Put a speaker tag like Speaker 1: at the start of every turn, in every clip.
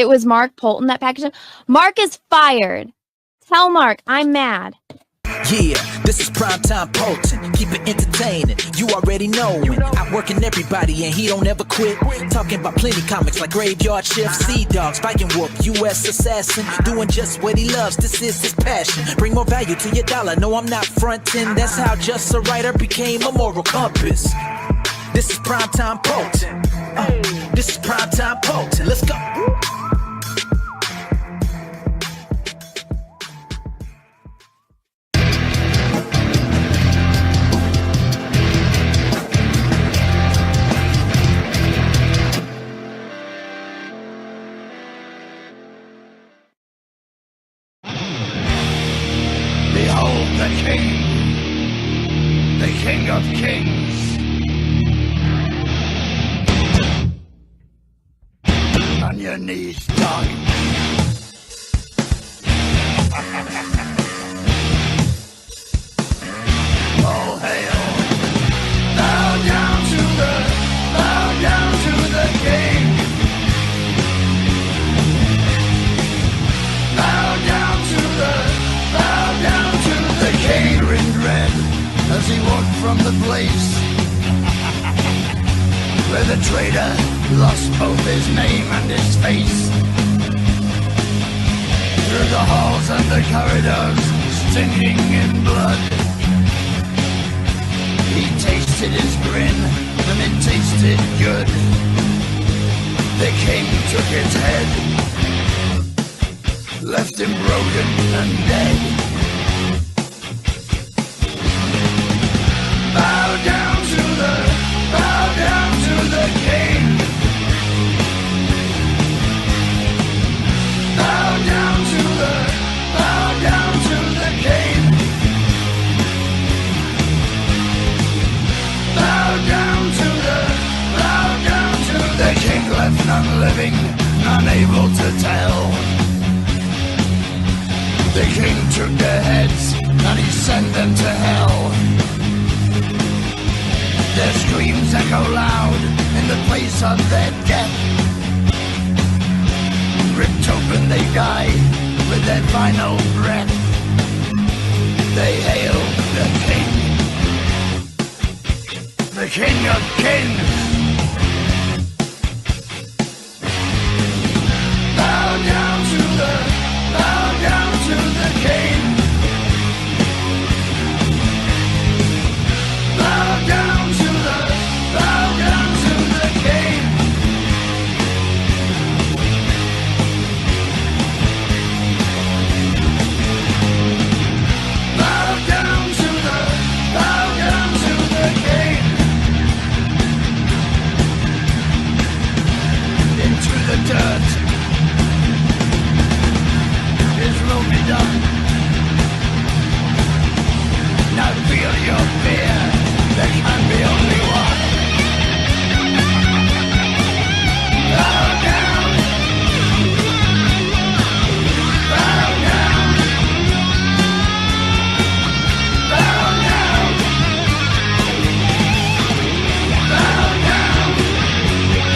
Speaker 1: It was Mark Poulton that packaged him. Mark is fired. Tell Mark I'm mad.
Speaker 2: Yeah, this is primetime Poulton. Keep it entertaining. You already know. Outworking everybody and he don't ever quit. Talking about plenty comics like Graveyard Shift, Sea Dog, Spike and Whoop, U.S. Assassin. Doing just what he loves. This is his passion. Bring more value to your dollar. No, I'm not fronting. That's how just a writer became a moral compass. This is primetime Poulton. This is primetime Poulton. Let's go.
Speaker 3: The King of Kings. On your knees, dog. All hail. Bow down to the King. Bow down to the King. In red as he walked from the place where the traitor lost both his name and his face. Through the halls and the corridors, stinking in blood, he tasted his grin, and it tasted good. The king took his head, left him broken and dead. Bow down to the king. Bow down to the king. Bow down to the king. Left none living, unable to tell. The king took their heads and he sent them to hell. Their screams echo loud in the place of their death. Ripped open they die with their final breath. They hail the King of Kings. Bow down to the king. Bow down to the king. Bow down to the king. Into the dirt. His will be done. Now feel your fear. There can be only one. Bow down. Bow down. Bow down. Bow down.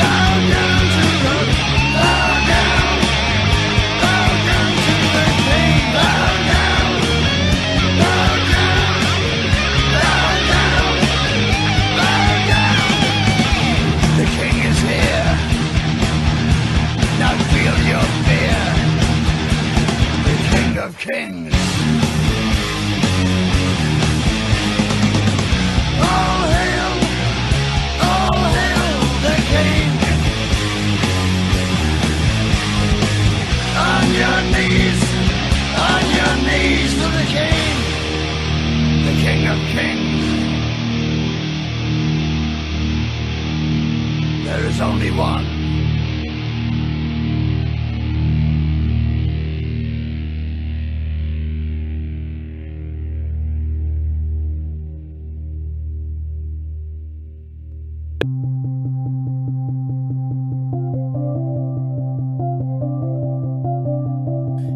Speaker 3: Bow down to the. Bow down. Bow down to the king. Bow down. Bow down. Bow down. Bow down. The king is here. Now feel your fear. The King of Kings. All hail the king. On your knees to the king. The King of Kings. There is only one.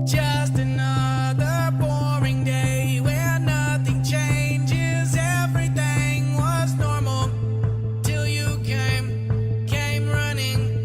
Speaker 4: Just another boring day where nothing changes. Everything was normal till you came running.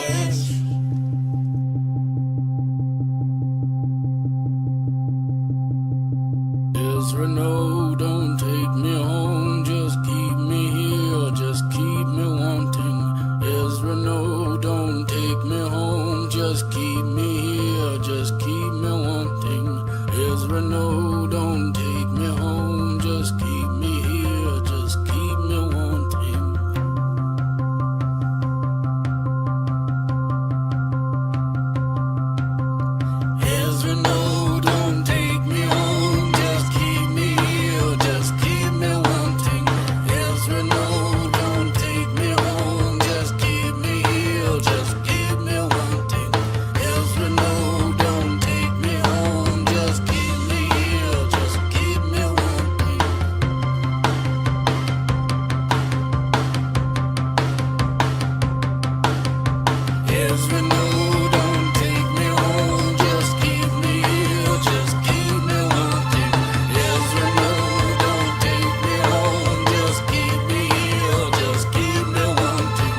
Speaker 4: flesh. Ezra, no, don't take me home, just keep me here, just keep me wanting. Ezra, no, don't take me home, just keep me here, just keep me wanting. Ezra, no, don't take me home, just keep me here, just keep me wanting. Ezra, no, don't take me home, just keep me here, just keep me wanting. Ezra, no, don't take me home, just keep me here, just keep me wanting. Ezra, no, don't take me home, just keep me here, just keep me wanting. Ezra, no, don't take me home, just keep me here, just keep me wanting. Ezra, no, don't take me home, just keep me here, just keep me wanting.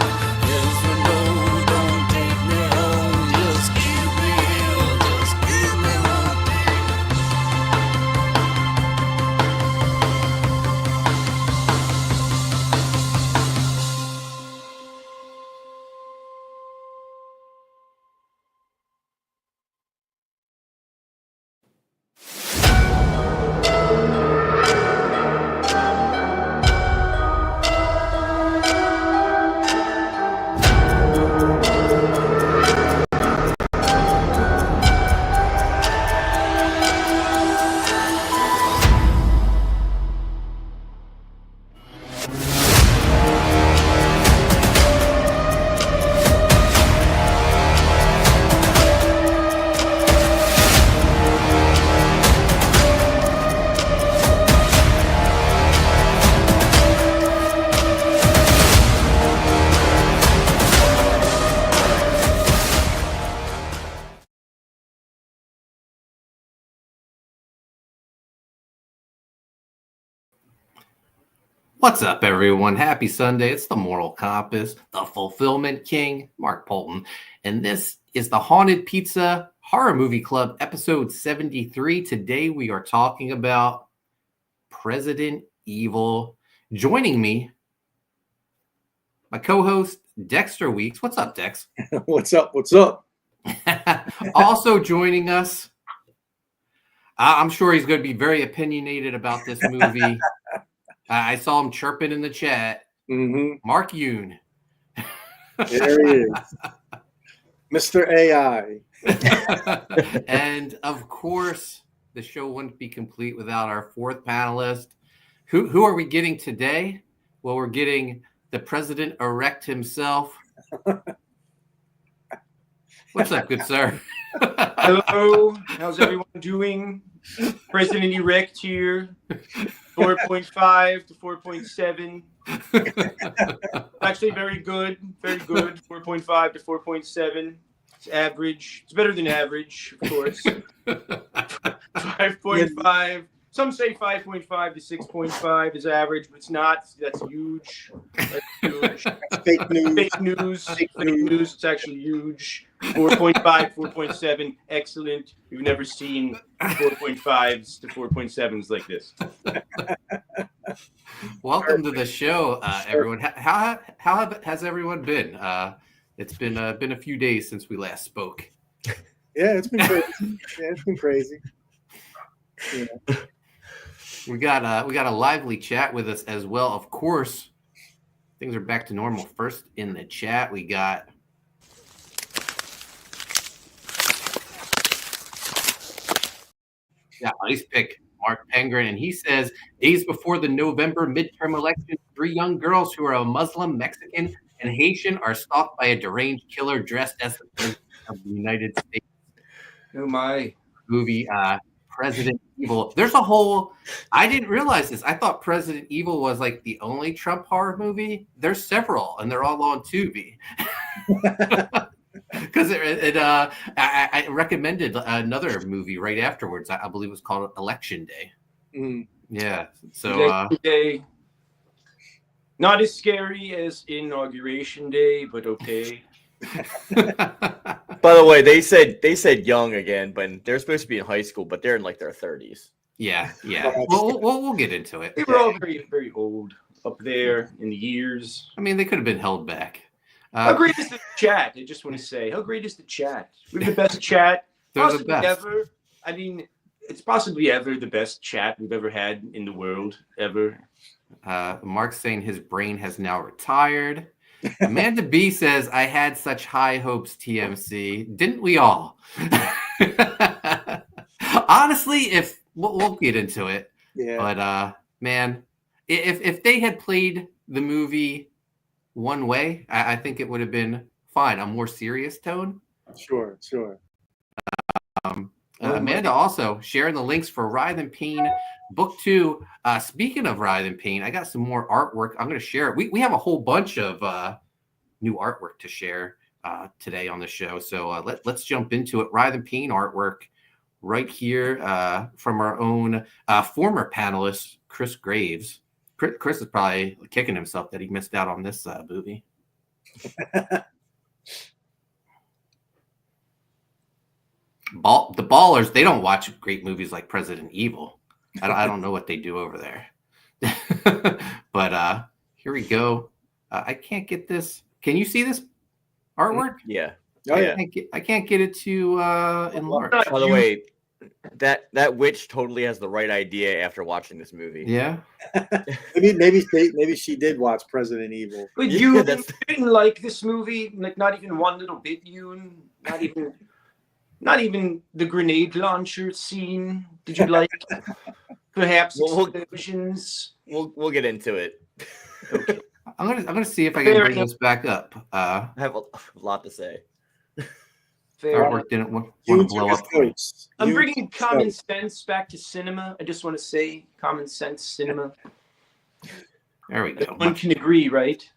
Speaker 4: Ezra, no, don't take me home, just keep me here, just keep me wanting.
Speaker 5: What's up, everyone? Happy Sunday. It's the Moral Compass, the Fulfillment King, Mark Poulton. And this is the Haunted Pizza Horror Movie Club, episode 73. Today we are talking about President Evil. Joining me, my co-host, Dexter Weeks. What's up, Dex?
Speaker 6: What's up? What's up?
Speaker 5: Also joining us, I'm sure he's going to be very opinionated about this movie. I saw him chirping in the chat.
Speaker 6: Mm-hmm.
Speaker 5: Mark Yoon.
Speaker 6: There he is. Mr. AI.
Speaker 5: And of course, the show wouldn't be complete without our fourth panelist. Who are we getting today? Well, we're getting the president-elect himself. What's up, good sir?
Speaker 7: Hello, how's everyone doing? President-elect here. 4.5 to 4.7. Actually, very good. Very good. 4.5 to 4.7. It's average. It's better than average, of course. 5.5. Some say 5.5 to 6.5 is average, but it's not. That's huge. That's huge.
Speaker 6: Fake news.
Speaker 7: Fake news. Fake news. It's actually huge. 4.5, 4.7. Excellent. We've never seen 4.5s to 4.7s like this.
Speaker 5: Welcome to the show, everyone. How has everyone been? It's been a few days since we last spoke.
Speaker 6: Yeah, it's been crazy. Yeah.
Speaker 5: We got a lively chat with us as well. Of course, things are back to normal. First in the chat, we got Ice Pick Mark Pengren, and he says days before the November midterm election, 3 young girls who are a Muslim, Mexican, and Haitian are stalked by a deranged killer dressed as the president of the United States.
Speaker 7: Oh my.
Speaker 5: Movie President Evil. There's a whole, I didn't realize this. I thought President Evil was like the only Trump horror movie. There's several, and they're all on Tubi. Because I recommended another movie right afterwards. I believe it was called Election Day.
Speaker 6: Mm.
Speaker 5: Yeah. So
Speaker 7: Election Day. Not as scary as Inauguration Day, but okay.
Speaker 8: By the way, they said young again, but they're supposed to be in high school, but they're in like their 30s.
Speaker 5: Yeah. We'll get into it.
Speaker 7: They were all very, very old up there in the years.
Speaker 5: I mean, they could have been held back.
Speaker 7: How great is the chat? I just want to say, how great is the chat? We have the best chat
Speaker 5: They're the
Speaker 7: possibly
Speaker 5: best.
Speaker 7: ever. I mean, it's possibly ever the best chat we've ever had in the world ever.
Speaker 5: Mark's saying his brain has now retired. Amanda B says, I had such high hopes, TMC. Didn't we all? Honestly, if we'll get into it.
Speaker 6: Yeah.
Speaker 5: But man, if they had played the movie one way, I think it would have been fine. A more serious tone.
Speaker 6: Sure.
Speaker 5: Amanda also sharing the links for Writhe and Pain Book 2. Speaking of Writhe and Pain, I got some more artwork. I'm going to share it. We have a whole bunch of new artwork to share today on the show. So let's jump into it. Writhe and Pain artwork right here from our own former panelist, Chris Graves. Chris is probably kicking himself that he missed out on this movie. The ballers, they don't watch great movies like President Evil. I don't know what they do over there. But here we go. I can't get this. Can you see this artwork?
Speaker 8: Yeah.
Speaker 6: Oh, yeah.
Speaker 5: I can't get it to enlarge.
Speaker 8: By the way, that witch totally has the right idea after watching this movie.
Speaker 5: Yeah.
Speaker 6: maybe she did watch President Evil.
Speaker 7: But
Speaker 8: Yeah,
Speaker 7: you
Speaker 8: that's-
Speaker 7: didn't like this movie, like not even one little bit, Yoon. Not even the grenade launcher scene. Did you like? Perhaps explosions.
Speaker 8: We'll get into it.
Speaker 7: Okay.
Speaker 5: I'm gonna see if I can bring this back up.
Speaker 8: I have a lot to say.
Speaker 7: Fair.
Speaker 5: Artwork didn't want to blow up.
Speaker 7: I'm bringing common sense back to cinema. I just want to say common sense cinema.
Speaker 5: There we go.
Speaker 7: One can agree, right?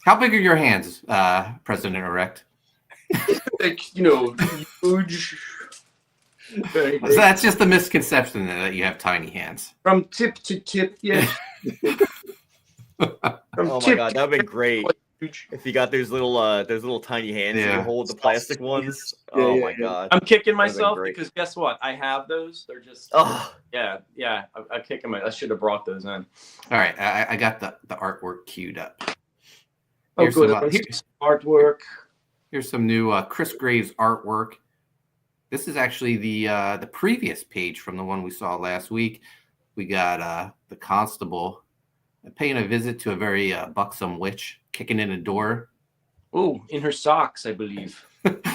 Speaker 5: How big are your hands, President-elect?
Speaker 7: Like, huge. Very
Speaker 5: So
Speaker 7: big.
Speaker 5: that's just the misconception that you have tiny hands.
Speaker 7: From tip to tip, yes. From
Speaker 8: Oh my
Speaker 7: tip
Speaker 8: god,
Speaker 7: to
Speaker 8: that would be great
Speaker 7: huge.
Speaker 8: if you got those little tiny hands and
Speaker 5: Yeah.
Speaker 8: you hold the plastic ones.
Speaker 6: Yeah,
Speaker 8: Oh
Speaker 6: yeah,
Speaker 8: my
Speaker 6: yeah.
Speaker 8: god.
Speaker 7: I'm kicking
Speaker 8: That'd be
Speaker 7: myself
Speaker 8: great.
Speaker 7: because guess what? I have those. They're just
Speaker 8: Oh,
Speaker 7: yeah. I'm kicking I should have brought those in.
Speaker 5: All right, I got the artwork queued up.
Speaker 7: Oh,
Speaker 5: Here's
Speaker 7: good.
Speaker 5: some,
Speaker 7: Here's artwork.
Speaker 5: Here's some new Chris Graves artwork. This is actually the previous page from the one we saw last week. We got the constable paying a visit to a very buxom witch, kicking in a door.
Speaker 7: Oh, in her socks, I believe.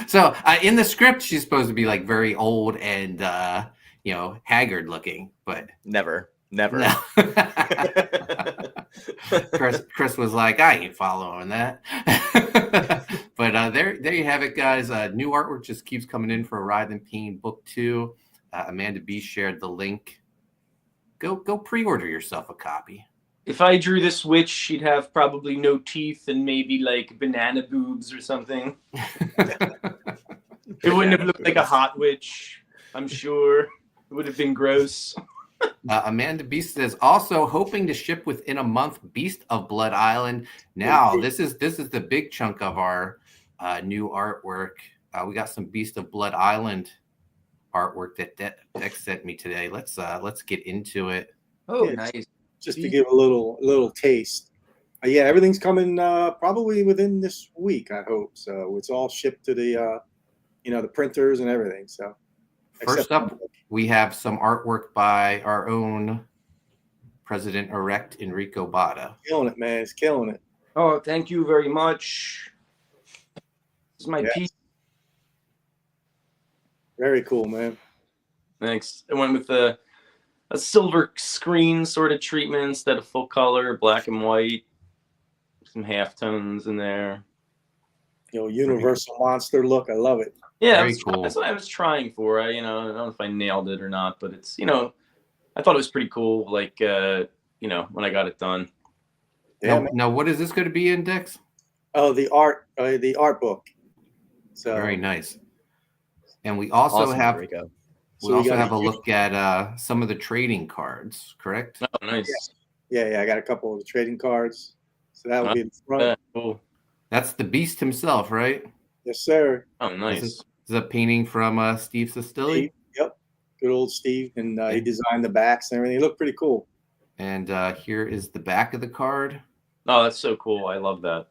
Speaker 5: So in the script, she's supposed to be like very old and haggard looking, but
Speaker 8: never.
Speaker 5: no. Chris was like, I ain't following that. But there you have it, guys. New artwork just keeps coming in for Writhe and Pain Book 2. Amanda B shared the link. Go pre-order yourself a copy.
Speaker 7: If I drew this witch, she'd have probably no teeth and maybe like banana boobs or something. It wouldn't have looked like a hot witch, I'm sure. It would have been gross.
Speaker 5: Amanda B says also hoping to ship within a month Beast of Blood Island. Now this is the big chunk of our new artwork. We got some Beast of Blood Island artwork that Dex sent me today. Let's get into it.
Speaker 7: Oh,
Speaker 6: Yeah.
Speaker 7: nice.
Speaker 6: Just to give a little taste. Yeah, everything's coming probably within this week, I hope. So it's all shipped to the the printers and everything. So
Speaker 5: First up, we have some artwork by our own President-elect Enrico Botta.
Speaker 6: killing it, man. It's killing it.
Speaker 7: Oh, thank you very much. This is my
Speaker 6: Yeah.
Speaker 7: piece.
Speaker 6: Very cool, man.
Speaker 7: Thanks. I went with a silver screen sort of treatment instead of full color, black and white. Some halftones in there.
Speaker 6: Universal monster look. I love it.
Speaker 7: Yeah,
Speaker 5: Very cool.
Speaker 7: that's what I was trying for. I don't know if I nailed it or not, but it's I thought it was pretty cool. Like when I got it done.
Speaker 6: Yeah,
Speaker 5: Now, what is this going to be in, Dex?
Speaker 6: Oh, the art book. So
Speaker 5: Very nice. And we also
Speaker 8: awesome,
Speaker 5: have
Speaker 8: Enrico.
Speaker 5: we
Speaker 6: So we
Speaker 5: also
Speaker 6: got
Speaker 5: have a
Speaker 6: a-
Speaker 5: look at some of the trading cards, correct?
Speaker 7: Oh, nice.
Speaker 6: Yeah, I got a couple of trading cards. So that will be in the front.
Speaker 7: Cool.
Speaker 5: That's the Beast himself, right?
Speaker 6: Yes, sir.
Speaker 7: Oh,
Speaker 5: This
Speaker 7: nice.
Speaker 5: is a painting from Steve Sestilli.
Speaker 6: Steve, yep. Good old Steve. And he
Speaker 5: Yeah.
Speaker 6: designed the backs and everything. It looked pretty cool.
Speaker 5: And here is the back of the card.
Speaker 7: Oh, that's so cool. I love that.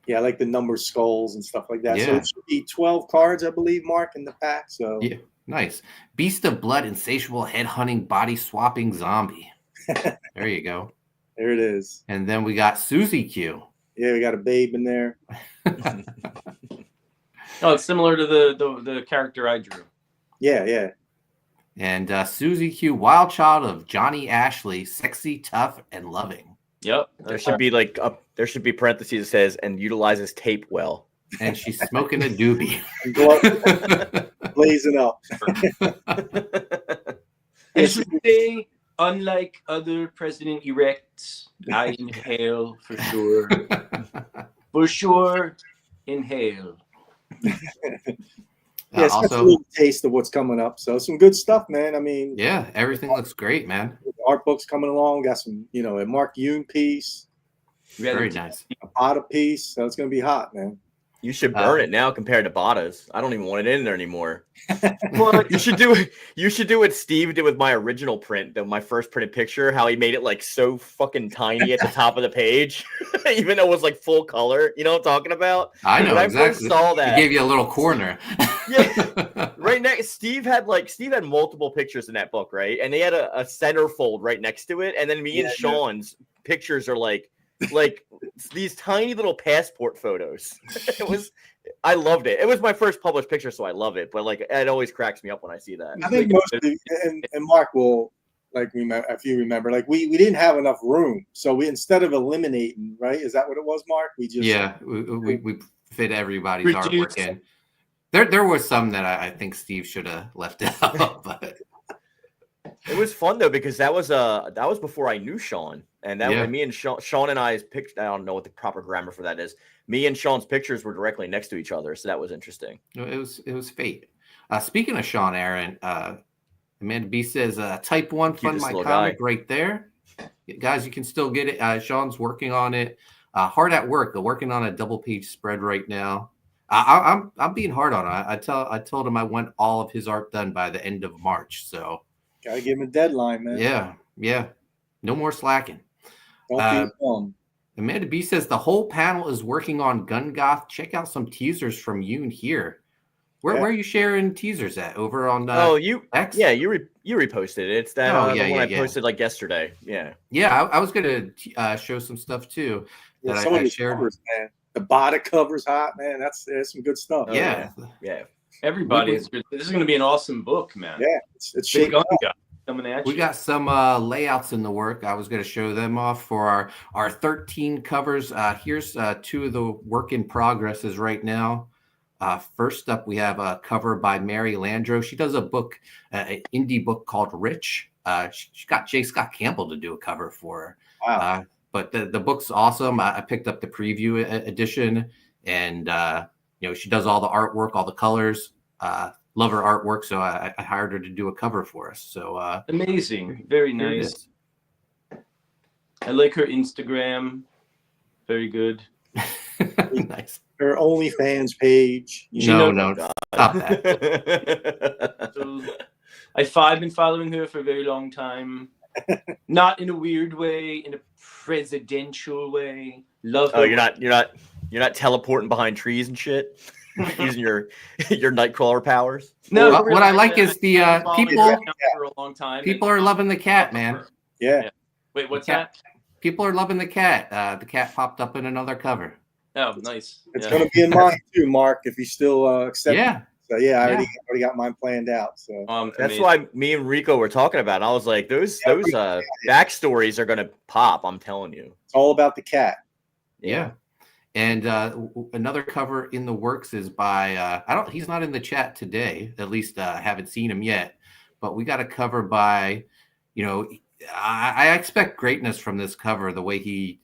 Speaker 6: Yeah, I like the number skulls and stuff like that. So
Speaker 5: Yeah.
Speaker 6: it should be 12 cards, I believe, Mark, in the pack. So
Speaker 5: Yeah, nice. Beast of blood, insatiable, head-hunting, body-swapping zombie. There you go.
Speaker 6: there it is.
Speaker 5: And then we got Susie Q.
Speaker 6: Yeah, we got a babe in there.
Speaker 7: Oh, it's similar to the character I drew.
Speaker 6: Yeah.
Speaker 5: And Susie Q, wild child of Johnny Ashley, sexy, tough, and loving.
Speaker 7: Yep.
Speaker 8: There should be there should be parentheses that says and utilizes tape well.
Speaker 5: And she's smoking a doobie.
Speaker 6: Blazing up.
Speaker 7: It should say, unlike other president-erects, I inhale for sure. For sure, inhale.
Speaker 6: Yeah, it's just a little taste of what's coming up. So some good stuff, man. I mean,
Speaker 5: yeah, everything looks great, man.
Speaker 6: Art books coming along. Got some, a Mark Yoon piece,
Speaker 5: Very nice.
Speaker 6: a Botta piece. So it's gonna be hot, man.
Speaker 8: You should burn it now compared to Botta's. I don't even want it in there anymore.
Speaker 7: What?
Speaker 8: You should do what Steve did with my original print, my first printed picture, how he made it like so fucking tiny at the top of the page, even though it was like full color. You know what I'm talking about?
Speaker 5: I know
Speaker 8: when
Speaker 5: exactly.
Speaker 8: I first saw that.
Speaker 5: He gave you a little corner.
Speaker 8: Yeah. Right next, Steve had multiple pictures in that book, right? And they had a centerfold right next to it. And then me and Sean's pictures are like these tiny little passport photos. I loved it. It was my first published picture, so I love it. But like, it always cracks me up when I see that.
Speaker 6: I think mostly, and Mark will remember if you remember, we didn't have enough room, so we instead of eliminating, right? Is that what it was, Mark? We just
Speaker 5: we fit everybody's artwork in. There was some that I think Steve should have left out, but
Speaker 8: it was fun though because that was before I knew Sean, and me and Sean and I's picture. I don't know what the proper grammar for that is. Me and Sean's pictures were directly next to each other, so that was interesting.
Speaker 5: It was fate. Speaking of Sean Aaron, Amanda B says, "Type 1 fund my comic right there, guys. You can still get it. Sean's working on it. Hard at work. They're working on a double page spread right now. I'm being hard on him. I told him I want all of his art done by the end of March. So
Speaker 6: gotta give him a deadline, man.
Speaker 5: Yeah. No more slacking.
Speaker 6: Don't be dumb.
Speaker 5: Amanda B says the whole panel is working on Gun Goth. Check out some teasers from Yoon here. Where are you sharing teasers at? Over on X?
Speaker 8: Yeah, you reposted it. It's that one I posted like yesterday. Yeah.
Speaker 5: Yeah, I was gonna show some stuff too that I shared.
Speaker 6: Covers, man. The Botta cover's hot, man. That's some good stuff.
Speaker 5: Yeah.
Speaker 7: Everybody is good. This is going to be an awesome book, man.
Speaker 6: Yeah, it's
Speaker 7: big coming at you.
Speaker 5: We got some layouts in the work. I was going to show them off for our 13 covers. Here's two of the work in progresses right now. First up, we have a cover by Mary Landro. She does a book, an indie book called Rich. She got J. Scott Campbell to do a cover for her.
Speaker 6: Wow.
Speaker 5: But the book's awesome. I picked up the preview edition, and she does all the artwork, all the colors. Love her artwork, so I hired her to do a cover for us. So
Speaker 7: amazing, very nice. I like her Instagram. Very good.
Speaker 5: Nice.
Speaker 6: Her OnlyFans page.
Speaker 5: No, stop that.
Speaker 7: So, I've been following her for a very long time. Not in a weird way, in a presidential way. Love her.
Speaker 8: Oh, you're not teleporting behind trees and shit, using your Nightcrawler powers.
Speaker 5: No, what I like is the people.
Speaker 7: For a long time.
Speaker 5: People are loving the cat, man.
Speaker 6: Yeah.
Speaker 7: Wait, what's that?
Speaker 5: People are loving the cat. The cat popped up in another cover.
Speaker 7: Oh, nice.
Speaker 6: It's going to be in mine too, Mark. If you still accept.
Speaker 5: Yeah.
Speaker 6: So I already got mine planned out. So
Speaker 8: that's why me and Rico were talking about it. I was like, those backstories are gonna pop. I'm telling you,
Speaker 6: it's all about the cat.
Speaker 5: Yeah. And another cover in the works is by he's not in the chat today. At least I haven't seen him yet. But we got a cover by, I expect greatness from this cover. The way he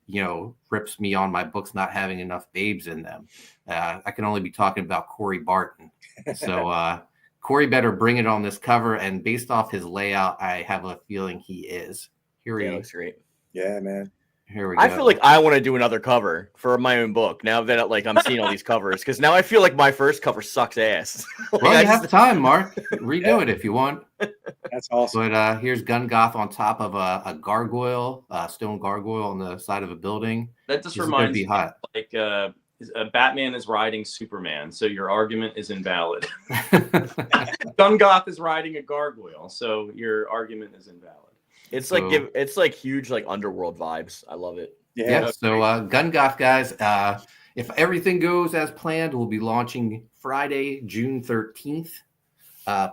Speaker 5: rips me on my books not having enough babes in them. I can only be talking about Corey Barton. So Corey better bring it on this cover, and based off his layout, I have a feeling he is.
Speaker 8: Looks great.
Speaker 6: Yeah, man.
Speaker 5: Here we go.
Speaker 8: I feel like I want to do another cover for my own book now that like I'm seeing all these covers, because now I feel like my first cover sucks ass. Like,
Speaker 5: well, you have time, Mark. Redo it if you want.
Speaker 6: That's awesome.
Speaker 5: But here's Gun Goth on top of a gargoyle, stone gargoyle on the side of a building.
Speaker 9: That just
Speaker 5: This is gonna
Speaker 9: reminds
Speaker 5: be
Speaker 9: me,
Speaker 5: hot.
Speaker 9: like Batman is riding Superman, so your argument is invalid. Gungoth is riding a gargoyle, so your argument is invalid.
Speaker 8: It's like it's like huge like underworld vibes. I love it.
Speaker 5: Yeah. So Gun Goth guys, if everything goes as planned, we'll be launching Friday, June 13th.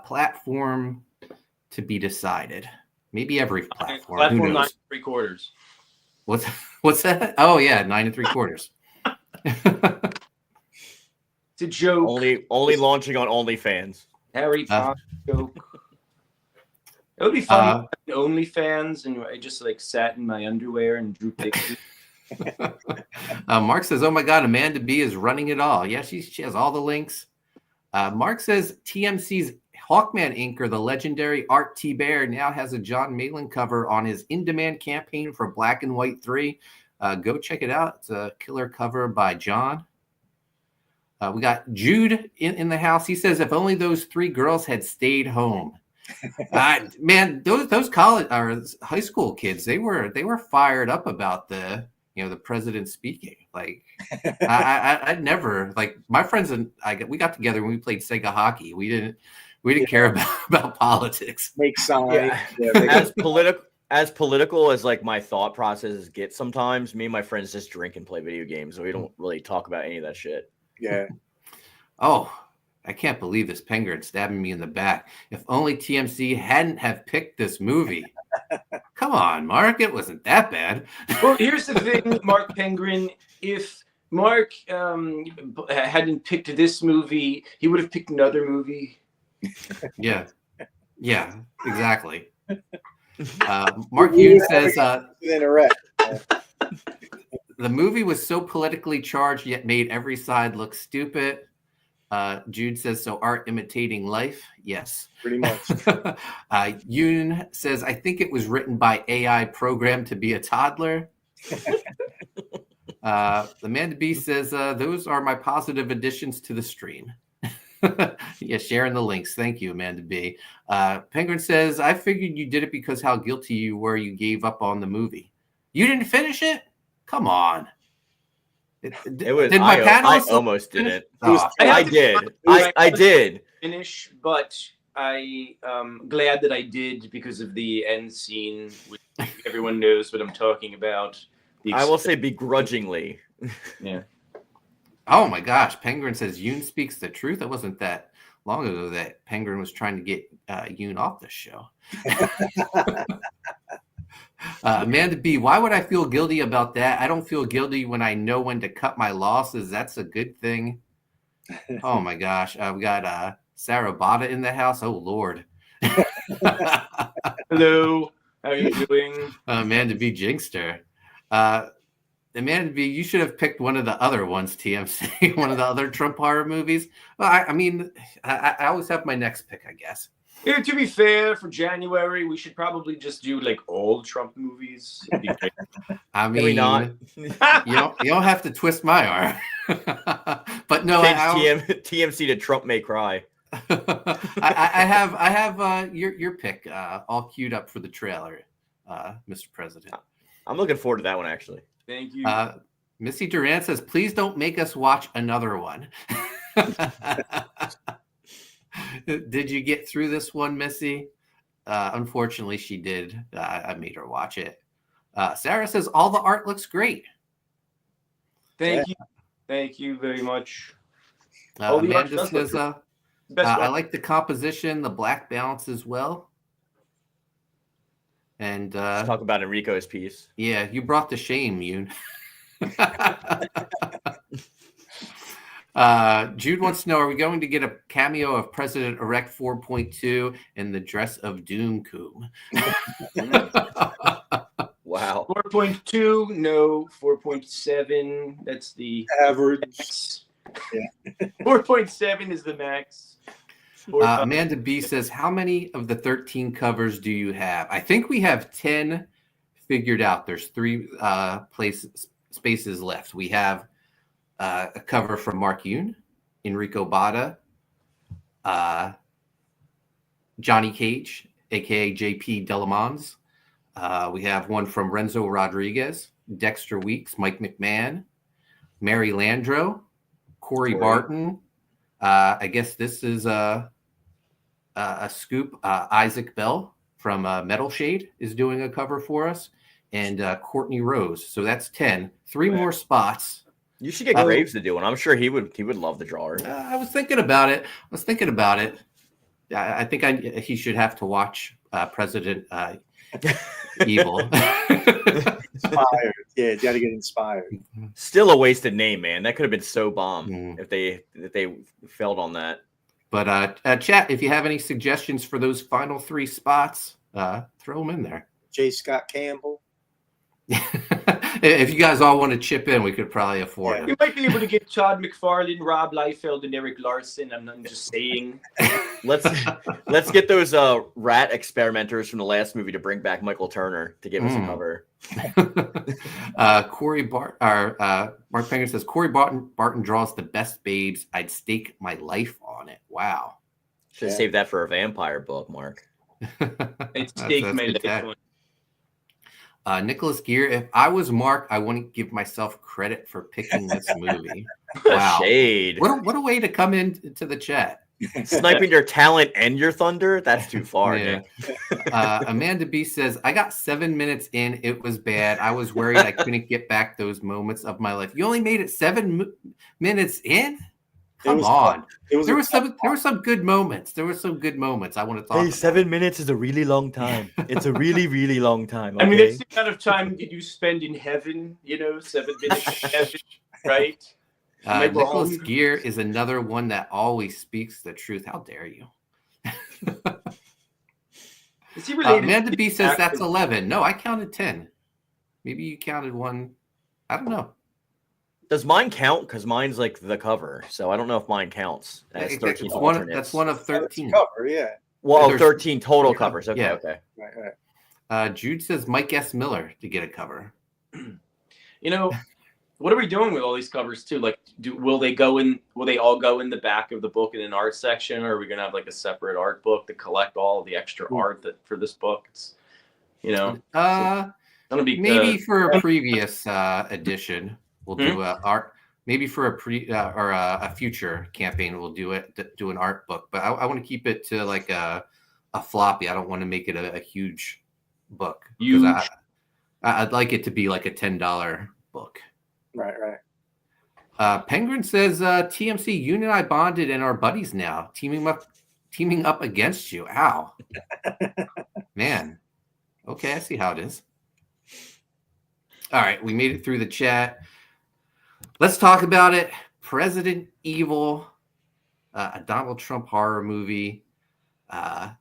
Speaker 5: Platform to be decided. Maybe every platform.
Speaker 9: Platform
Speaker 5: Who knows?
Speaker 9: 9 3/4.
Speaker 5: What's that? Oh yeah, 9 3/4.
Speaker 9: It's a joke.
Speaker 8: Only launching on OnlyFans.
Speaker 9: Harry Potter joke. It would be funny if I had OnlyFans and I just like sat in my underwear and drew pictures.
Speaker 5: Mark says, "Oh my God, Amanda B is running it all." Yeah, she has all the links. Mark says TMC's Hawkman inker, the legendary Art T. Bear, now has a John Malin cover on his in-demand campaign for Black and White 3. Go check it out. It's a killer cover by John. We got Jude in the house. He says, "If only those 3 girls had stayed home." Man, those college or high school kids, they were fired up about the president speaking. Like I never, like, my friends and we got together when we played Sega hockey. We didn't care about politics.
Speaker 6: Make signs.
Speaker 8: Yeah. As political as like my thought processes get sometimes, me and my friends just drink and play video games, so we don't really talk about any of that shit.
Speaker 6: Yeah.
Speaker 5: Oh, I can't believe this penguin stabbing me in the back. If only TMC hadn't have picked this movie. Come on, Mark. It wasn't that bad.
Speaker 9: Well, here's the thing, Mark Penguin. If Mark hadn't picked this movie, he would have picked another movie.
Speaker 5: Yeah, exactly. Mark Yoon says the movie was so politically charged yet made every side look stupid. Jude says, so art imitating life? Yes.
Speaker 6: Pretty much.
Speaker 5: Yoon says, I think it was written by AI programmed to be a toddler. Amanda B says, those are my positive additions to the stream. Yeah, sharing the links. Thank you, Amanda B. Penguin says, I figured you did it because how guilty you were you gave up on the movie. You didn't finish it? Come on.
Speaker 8: I almost did it. I did
Speaker 9: finish, but I am glad that I did because of the end scene, which everyone knows what I'm talking about.
Speaker 8: I will say begrudgingly.
Speaker 9: Yeah.
Speaker 5: Oh my gosh, Penguin says Yoon speaks the truth. It wasn't that long ago that Penguin was trying to get Yoon off the show. Amanda B, why would I feel guilty about that? I don't feel guilty when I know when to cut my losses. That's a good thing. Oh my gosh. We got Sarah Botta in the house. Oh Lord.
Speaker 9: Hello. How are you doing?
Speaker 5: Amanda B jinxed her. Amanda B, you should have picked one of the other ones, TMC, one of the other Trump horror movies. Well, I mean, I always have my next pick, I guess.
Speaker 9: Yeah, to be fair, for January, we should probably just do like all Trump movies.
Speaker 5: I mean, not? you don't have to twist my arm. But no,
Speaker 8: TMC to Trump may cry.
Speaker 5: I have your pick all queued up for the trailer, Mr. President.
Speaker 8: I'm looking forward to that one, actually.
Speaker 9: Thank you.
Speaker 5: Missy Durant says, please don't make us watch another one. Did you get through this one, Missy? Unfortunately, she did. I made her watch it. Sarah says, all the art looks great.
Speaker 9: Thank you. Thank you very much.
Speaker 5: Amanda says, I like the composition, the black balance as well. And
Speaker 8: let's talk about Enrico's piece.
Speaker 5: Yeah, you brought the shame, Yoon. Jude wants to know, are we going to get a cameo of President-elect 4.2 in the dress of Doom Coom?
Speaker 8: Wow.
Speaker 9: 4.2, no. 4.7, that's the
Speaker 6: average.
Speaker 9: Max. Yeah. 4.7 is the max.
Speaker 5: Amanda B says, how many of the 13 covers do you have? I think we have 10 figured out. There's 3 spaces left. We have a cover from Mark Yoon, Enrico Botta, Johnny Cage, aka JP Delamons. We have one from Renzo Rodriguez, Dexter Weeks, Mike McMahon, Mary Landro, Corey Barton. I guess this is a scoop. Isaac Bell from Metal Shade is doing a cover for us, and Courtney Rose. So that's 10. 3 more spots.
Speaker 8: You should get Graves to do one. I'm sure he would love the drawer.
Speaker 5: I was thinking about it. I think he should have to watch President Evil.
Speaker 6: Inspired. Yeah, you got to get inspired.
Speaker 8: Still a wasted name, man. That could have been so bomb if they failed on that. But
Speaker 5: chat, if you have any suggestions for those final 3 spots, throw them in there.
Speaker 6: J. Scott Campbell.
Speaker 5: If you guys all want to chip in, we could probably afford it.
Speaker 7: You might be able to get Todd McFarlane, Rob Liefeld, and Eric Larson. I'm just saying.
Speaker 8: Let's get those rat experimenters from the last movie to bring back Michael Turner to give us a cover.
Speaker 5: Mark Penguin says Corey Barton draws the best babes. I'd stake my life on it. Wow.
Speaker 8: Should have saved that for a vampire book, Mark.
Speaker 7: It's stake my life on.
Speaker 5: Nicholas Gear, if I was Mark, I wouldn't give myself credit for picking this movie. Wow.
Speaker 8: Shade.
Speaker 5: What a way to come into the chat.
Speaker 8: Sniping your talent and your thunder? That's too far.
Speaker 5: Yeah. Amanda B says, I got 7 minutes in. It was bad. I was worried I couldn't get back those moments of my life. You only made it 7 minutes in? Come on. There were some good moments. I want to talk about.
Speaker 8: 7 minutes is a really long time. It's a really, really long time. Okay?
Speaker 7: I mean, that's the kind of time that you spend in heaven, 7 minutes in heaven, right?
Speaker 5: Nicholas Gear is another one that always speaks the truth. How dare you?
Speaker 7: Is he related?
Speaker 5: Amanda B says that's 11. No, I counted 10. Maybe you counted one. I don't know.
Speaker 8: Does mine count? Because mine's like the cover, so I don't know if mine counts. As 13
Speaker 5: that's one of 13.
Speaker 6: Cover, yeah.
Speaker 8: Well, 13 total covers. Okay, okay.
Speaker 6: Right.
Speaker 5: Jude says Mike S. Miller to get a cover.
Speaker 7: What are we doing with all these covers too? Like, will they all go in the back of the book in an art section, or are we gonna have like a separate art book to collect all of the extra art for this book? It's, gonna be
Speaker 5: maybe for a previous edition. We'll do art. Maybe for a future campaign, we'll do an art book. But I want to keep it to like a floppy. I don't want to make it a huge book. I'd like it to be like a $10 book.
Speaker 6: Right.
Speaker 5: Penguin says TMC, you and I bonded and are buddies now. Teaming up against you. Ow. Man. Okay, I see how it is. All right, we made it through the chat. Let's talk about it. President Evil, a Donald Trump horror movie.
Speaker 7: So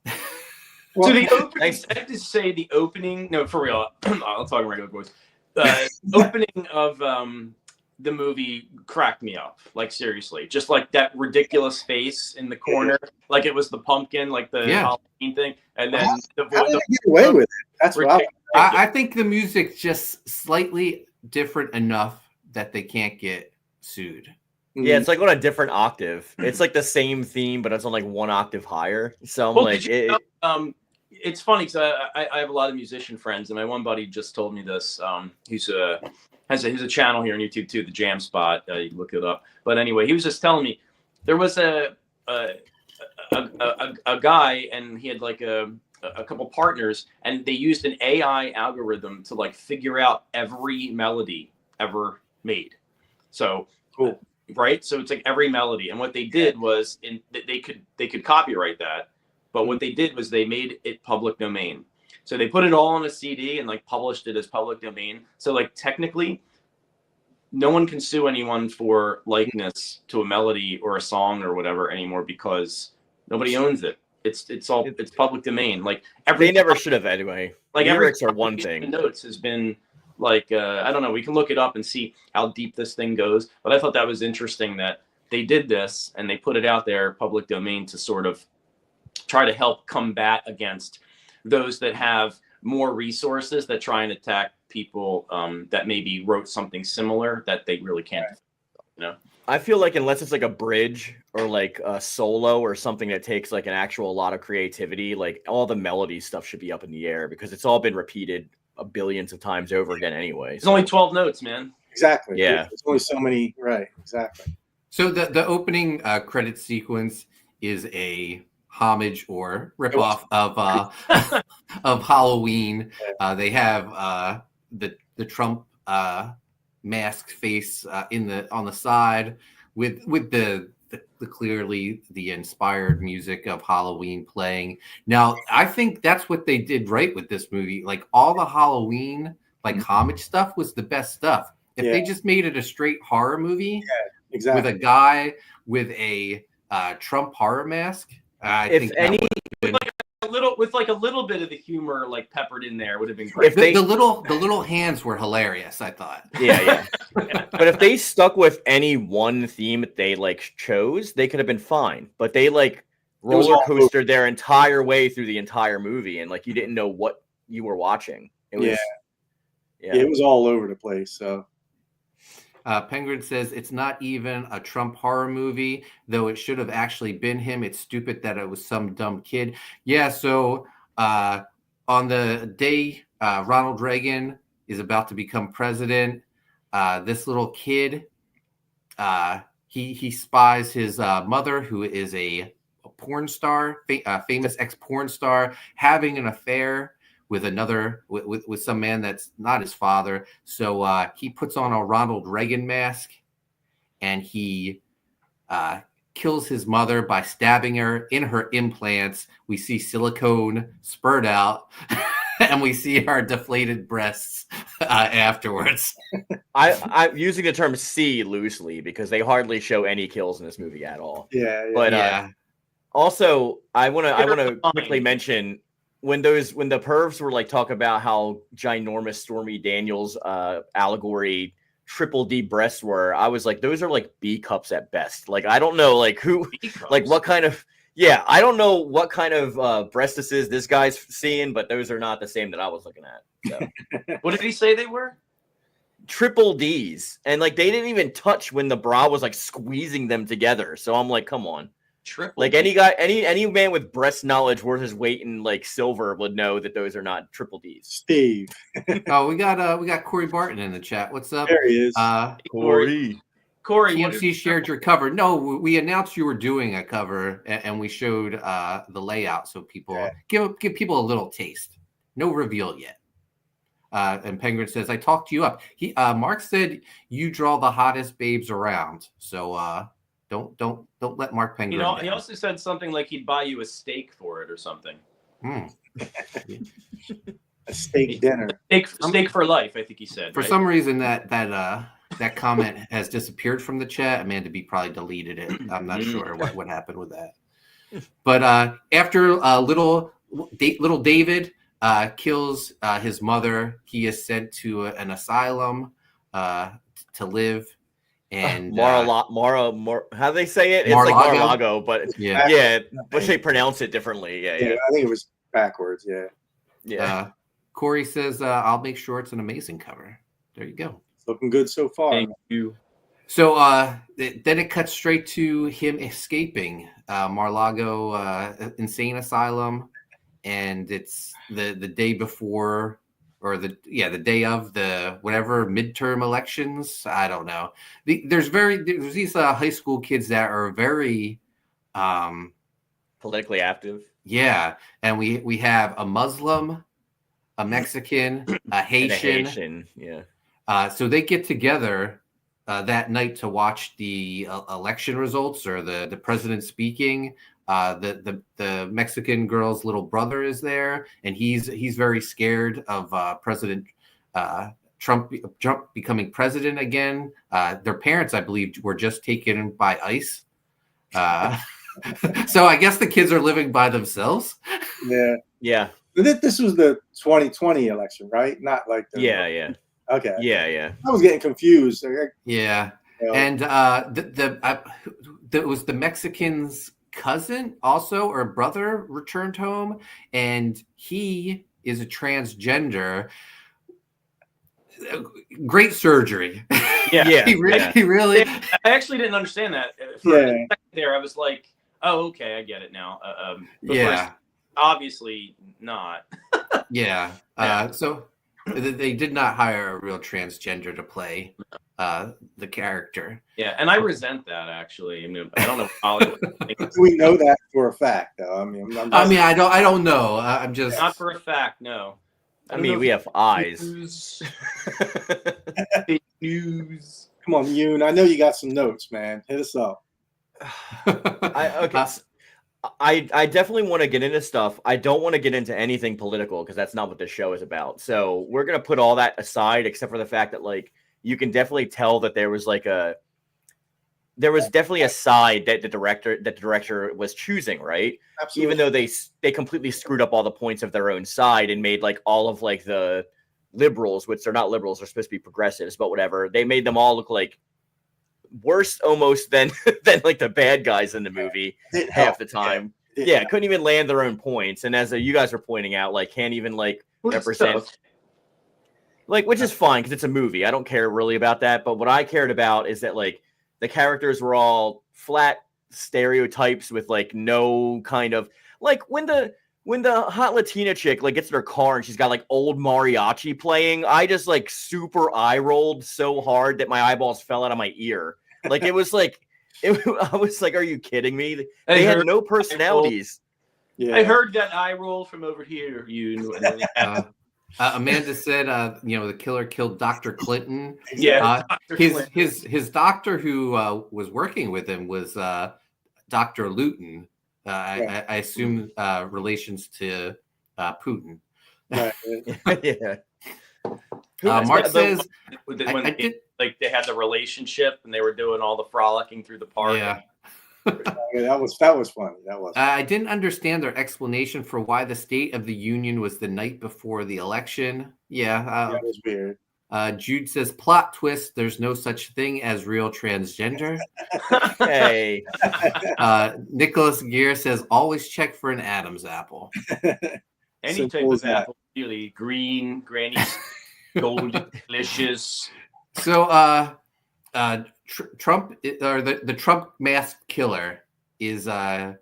Speaker 7: the opening, I have to say the opening, no, for real, I'll talk in regular voice. Opening of the movie cracked me up. Like, seriously. Just like that ridiculous face in the corner. Like it was the pumpkin, like the Halloween thing. And then
Speaker 6: how did they get away with it? That's what
Speaker 5: I think the music's just slightly different enough that they can't get sued.
Speaker 8: Yeah, it's like on a different octave. It's like the same theme, but it's on like 1 octave higher. So I'm
Speaker 7: it's funny because I have a lot of musician friends, and my one buddy just told me this. He's a channel here on YouTube too, the Jam Spot. You look it up. But anyway, he was just telling me there was a guy, and he had like a couple partners, and they used an AI algorithm to like figure out every melody ever made. So
Speaker 6: cool.
Speaker 7: Right, so it's like every melody, and what they did was they could copyright that, but what they did was they made it public domain. So they put it all on a CD and like published it as public domain. So like technically, no one can sue anyone for likeness to a melody or a song or whatever anymore because nobody owns it. It's public domain. Like
Speaker 8: they never should have anyway.
Speaker 7: Like
Speaker 8: lyrics are one thing.
Speaker 7: Notes has been. Like, I don't know, we can look it up and see how deep this thing goes. But I thought that was interesting that they did this and they put it out there, public domain, to sort of try to help combat against those that have
Speaker 9: more resources that try and attack people that maybe wrote something similar that they really can't. You know,
Speaker 8: I feel like unless it's like a bridge or like a solo or something that takes like an actual lot of creativity, like all the melody stuff should be up in the air because it's all been repeated billions of times over again anyway.
Speaker 9: It's only 12 notes, man.
Speaker 6: Exactly.
Speaker 8: Yeah.
Speaker 6: There's only so many. Right. Exactly.
Speaker 5: So the opening credit sequence is a homage or ripoff of of Halloween. They have the Trump masked face on the side with the clearly the inspired music of Halloween playing. Now, I think that's what they did right with this movie. Like all the Halloween homage stuff was the best stuff. If they just made it a straight horror movie
Speaker 6: Exactly.
Speaker 5: with a guy with a Trump horror mask, I think
Speaker 9: with like a little bit of the humor like peppered in there would have been great.
Speaker 5: the little hands were hilarious, I thought.
Speaker 8: Yeah. But if they stuck with any one theme that they like chose, they could have been fine. But they like roller coastered their entire way through the entire movie, and like you didn't know what you were watching. It was
Speaker 6: it was all over the place. So
Speaker 5: Penguin says it's not even a Trump horror movie, though it should have actually been him. It's stupid that it was some dumb kid. Yeah, so on the day Ronald Reagan is about to become president, this little kid, he spies his mother, who is a porn star, famous ex-porn star, having an affair with another with some man that's not his father. So he puts on a Ronald Reagan mask and he kills his mother by stabbing her in her implants. We see silicone spurt out and we see her deflated breasts afterwards.
Speaker 8: I'm using the term "C" loosely because they hardly show any kills in this movie at all.
Speaker 6: Yeah.
Speaker 8: Also, I want to quickly mention when the pervs were like talking about how ginormous Stormy Daniels allegory triple D breasts were, I was like, those are like B cups at best. Like I don't know like who like what kind of I don't know what kind of breast this guy's seeing, but those are not the same that I was looking at. So.
Speaker 9: What did he say they were?
Speaker 8: Triple D's, and like they didn't even touch when the bra was like squeezing them together. So I'm like, come on.
Speaker 9: Triple
Speaker 8: like any guy, any man with breast knowledge worth his weight in like silver would know that those are not triple D's.
Speaker 6: Steve.
Speaker 5: Oh, we got Corey Barton in the chat. What's up?
Speaker 6: There he is.
Speaker 8: Corey,
Speaker 5: TMC shared your cover. No, we announced you were doing a cover, and we showed the layout so people give people a little taste. No reveal yet. And Penguin says, "I talked you up." Mark said you draw the hottest babes around. So don't let Mark Penguin.
Speaker 9: You know, he also said something like he'd buy you a steak for it or something.
Speaker 6: A steak dinner.
Speaker 9: Steak for life, I think he said.
Speaker 5: For some reason that comment has disappeared from the chat. Amanda B probably deleted it. I'm not sure what happened with that. But after little David kills his mother, he is sent to an asylum to live. And
Speaker 8: how do they say it? It's
Speaker 5: Mar-a-Lago?
Speaker 8: like Mar-a-Lago, but but they pronounce it differently. Yeah.
Speaker 6: I think it was backwards.
Speaker 5: Corey says, "I'll make sure it's an amazing cover." There you go.
Speaker 6: It's looking good so far.
Speaker 9: Thank you.
Speaker 5: So then it cuts straight to him escaping Mar-a-Lago insane asylum, and it's the day before. Or the day of the whatever midterm elections. I don't know. There's these high school kids that are very
Speaker 8: politically active.
Speaker 5: Yeah, and we have a Muslim, a Mexican, a Haitian. So they get together that night to watch the election results or the president speaking. The Mexican girl's little brother is there, and he's very scared of President Trump becoming president again. Their parents, I believe, were just taken by ICE. So I guess the kids are living by themselves.
Speaker 8: Yeah.
Speaker 6: This was the 2020 election, right? Not like the Okay.
Speaker 8: Yeah.
Speaker 6: I was getting confused.
Speaker 5: Yeah. And it was the Mexican's cousin also or brother returned home, and he is a transgender. Great surgery.
Speaker 8: Yeah.
Speaker 5: he really.
Speaker 9: I actually didn't understand that. For a second there, I was like, "Oh, okay, I get it now."
Speaker 5: Yeah.
Speaker 9: Obviously not.
Speaker 5: Yeah. So they did not hire a real transgender to play the character.
Speaker 9: Yeah, and I resent that actually. I mean, I don't know if Hollywood thinks
Speaker 6: We know that for a fact, though. I mean,
Speaker 5: I don't know. I'm just
Speaker 9: not for a fact. No.
Speaker 8: I mean, we have eyes.
Speaker 9: Fake news.
Speaker 6: Come on, Yoon. I know you got some notes, man. Hit us up.
Speaker 8: I definitely want to get into stuff. I don't want to get into anything political because that's not what this show is about. So we're gonna put all that aside, except for the fact that like you can definitely tell that there was definitely a side that the director was choosing, right?
Speaker 6: Absolutely.
Speaker 8: Even though they completely screwed up all the points of their own side and made like all of like the liberals, which they're not liberals, they're supposed to be progressives, but whatever. They made them all look like worse almost than like the bad guys in the movie half the time. Yeah, couldn't even land their own points. And as you guys are pointing out, like can't even like represent, like, which is fine because it's a movie. I don't care really about that. But what I cared about is that like the characters were all flat stereotypes with like no kind of like when the hot Latina chick like gets in her car and she's got like old mariachi playing, I just like super eye rolled so hard that my eyeballs fell out of my ear. Like I was like, are you kidding me? They had no personalities.
Speaker 6: Yeah.
Speaker 9: I heard that eye roll from over here.
Speaker 5: Amanda said, the killer killed Dr. Clinton.
Speaker 9: Yeah,
Speaker 5: his doctor who was working with him was Dr. Luton. I assume relations to Putin.
Speaker 6: Right.
Speaker 8: Yeah.
Speaker 5: Mark says,
Speaker 9: they had the relationship and they were doing all the frolicking through the park.
Speaker 5: Yeah.
Speaker 6: That was funny. That was.
Speaker 5: I didn't understand their explanation for why the State of the Union was the night before the election.
Speaker 6: That was weird.
Speaker 5: Jude says, plot twist, there's no such thing as real transgender.
Speaker 8: Hey.
Speaker 5: Nicholas Gear says, always check for an Adam's apple.
Speaker 9: Any type of apple, really green, granny's golden, delicious.
Speaker 5: So Trump, or the Trump masked killer is after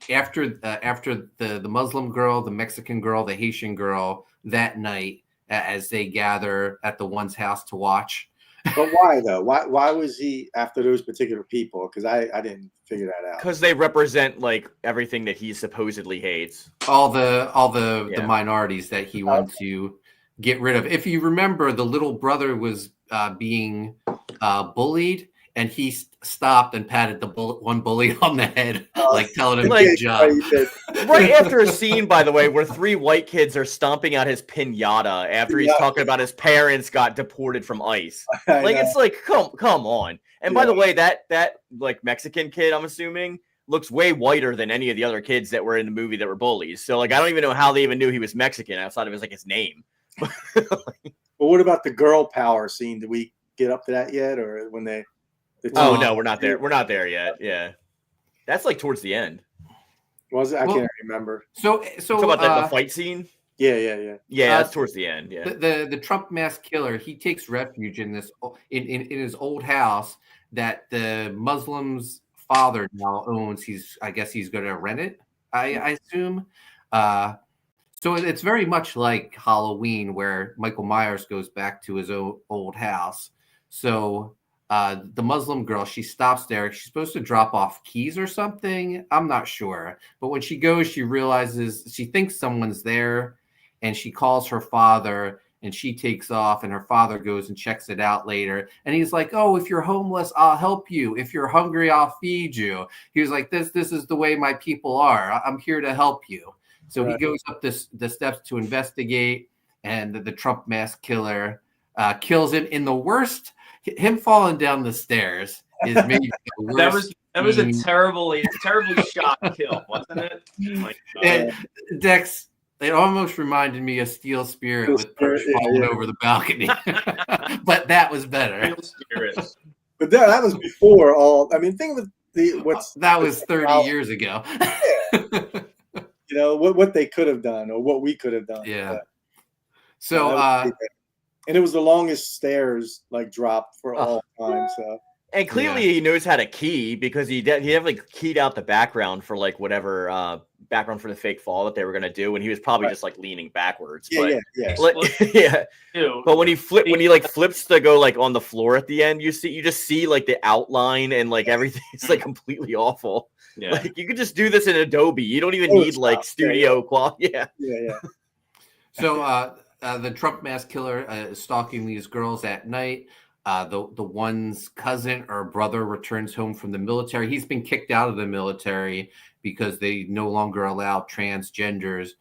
Speaker 5: the Muslim girl, the Mexican girl, the Haitian girl that night as they gather at the one's house to watch.
Speaker 6: But why though? Why was he after those particular people? Because I didn't figure that out.
Speaker 8: Because they represent like everything that he supposedly hates.
Speaker 5: All the minorities that he wanted to get rid of. If you remember, the little brother was being bullied, and he stopped and patted the one bully on the head, like telling him good job.
Speaker 8: Right after a scene, by the way, where 3 white kids are stomping out his pinata after he's talking about his parents got deported from ICE. Like it's like, come on. And by the way, that like Mexican kid, I'm assuming, looks way whiter than any of the other kids that were in the movie that were bullies. So like I don't even know how they even knew he was Mexican outside of his name.
Speaker 6: Well, what about the girl power scene? Did we get up to that yet, or when they?
Speaker 8: Oh no, we're not there. We're not there yet. Yeah, that's like towards the end.
Speaker 6: Was it? I can't remember.
Speaker 5: So
Speaker 8: about the fight scene.
Speaker 6: Yeah.
Speaker 8: That's towards the end. Yeah.
Speaker 5: The Trump masked killer, he takes refuge in this in his old house that the Muslim's father now owns. I guess he's going to rent it. I assume. So it's very much like Halloween, where Michael Myers goes back to his old house. So the Muslim girl, she stops there. She's supposed to drop off keys or something. I'm not sure. But when she goes, she realizes she thinks someone's there, and she calls her father, and she takes off, and her father goes and checks it out later. And he's like, oh, if you're homeless, I'll help you. If you're hungry, I'll feed you. He was like, this is the way my people are. I'm here to help you. So he goes up the steps to investigate, and the Trump mask killer kills him in the worst. Him falling down the stairs is maybe the worst.
Speaker 9: That was a terribly shot kill, wasn't it? Oh my God.
Speaker 5: And Dex, it almost reminded me of Steel Spirit with Perch falling over the balcony, but that was better.
Speaker 6: But that was before all. I mean, think of
Speaker 5: that was 30 years ago.
Speaker 6: You know what they could have done or what we could have done.
Speaker 5: Yeah.
Speaker 6: But,
Speaker 5: So,
Speaker 6: and it was the longest stairs like drop for all time. So.
Speaker 8: And clearly he knows how to key because he definitely keyed out the background for like whatever background for the fake fall that they were gonna do, and he was probably just like leaning backwards.
Speaker 6: Yeah.
Speaker 8: Yeah. But when he flips to go like on the floor at the end, you just see like the outline and like everything. It's like completely awful.
Speaker 9: Yeah.
Speaker 8: Like you could just do this in Adobe. You don't even need like studio quality. Yeah.
Speaker 5: So the Trump mass killer is stalking these girls at night. The one's cousin or brother returns home from the military. He's been kicked out of the military because they no longer allow transgenders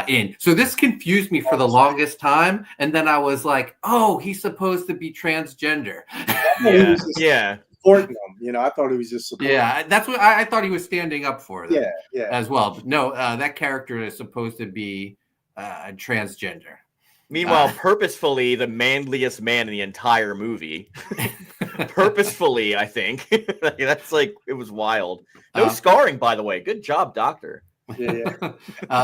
Speaker 5: in. So this confused me for the longest time. And then I was like, oh, he's supposed to be transgender.
Speaker 8: Yeah.
Speaker 6: Supporting them. You know, I thought he was just supporting them.
Speaker 5: Yeah, that's what I thought he was standing up for them.
Speaker 6: Yeah.
Speaker 5: As well. But no, that character is supposed to be transgender.
Speaker 8: Meanwhile, purposefully the manliest man in the entire movie. Purposefully, I think. That's like, it was wild. No scarring, by the way. Good job, doctor.
Speaker 6: Yeah.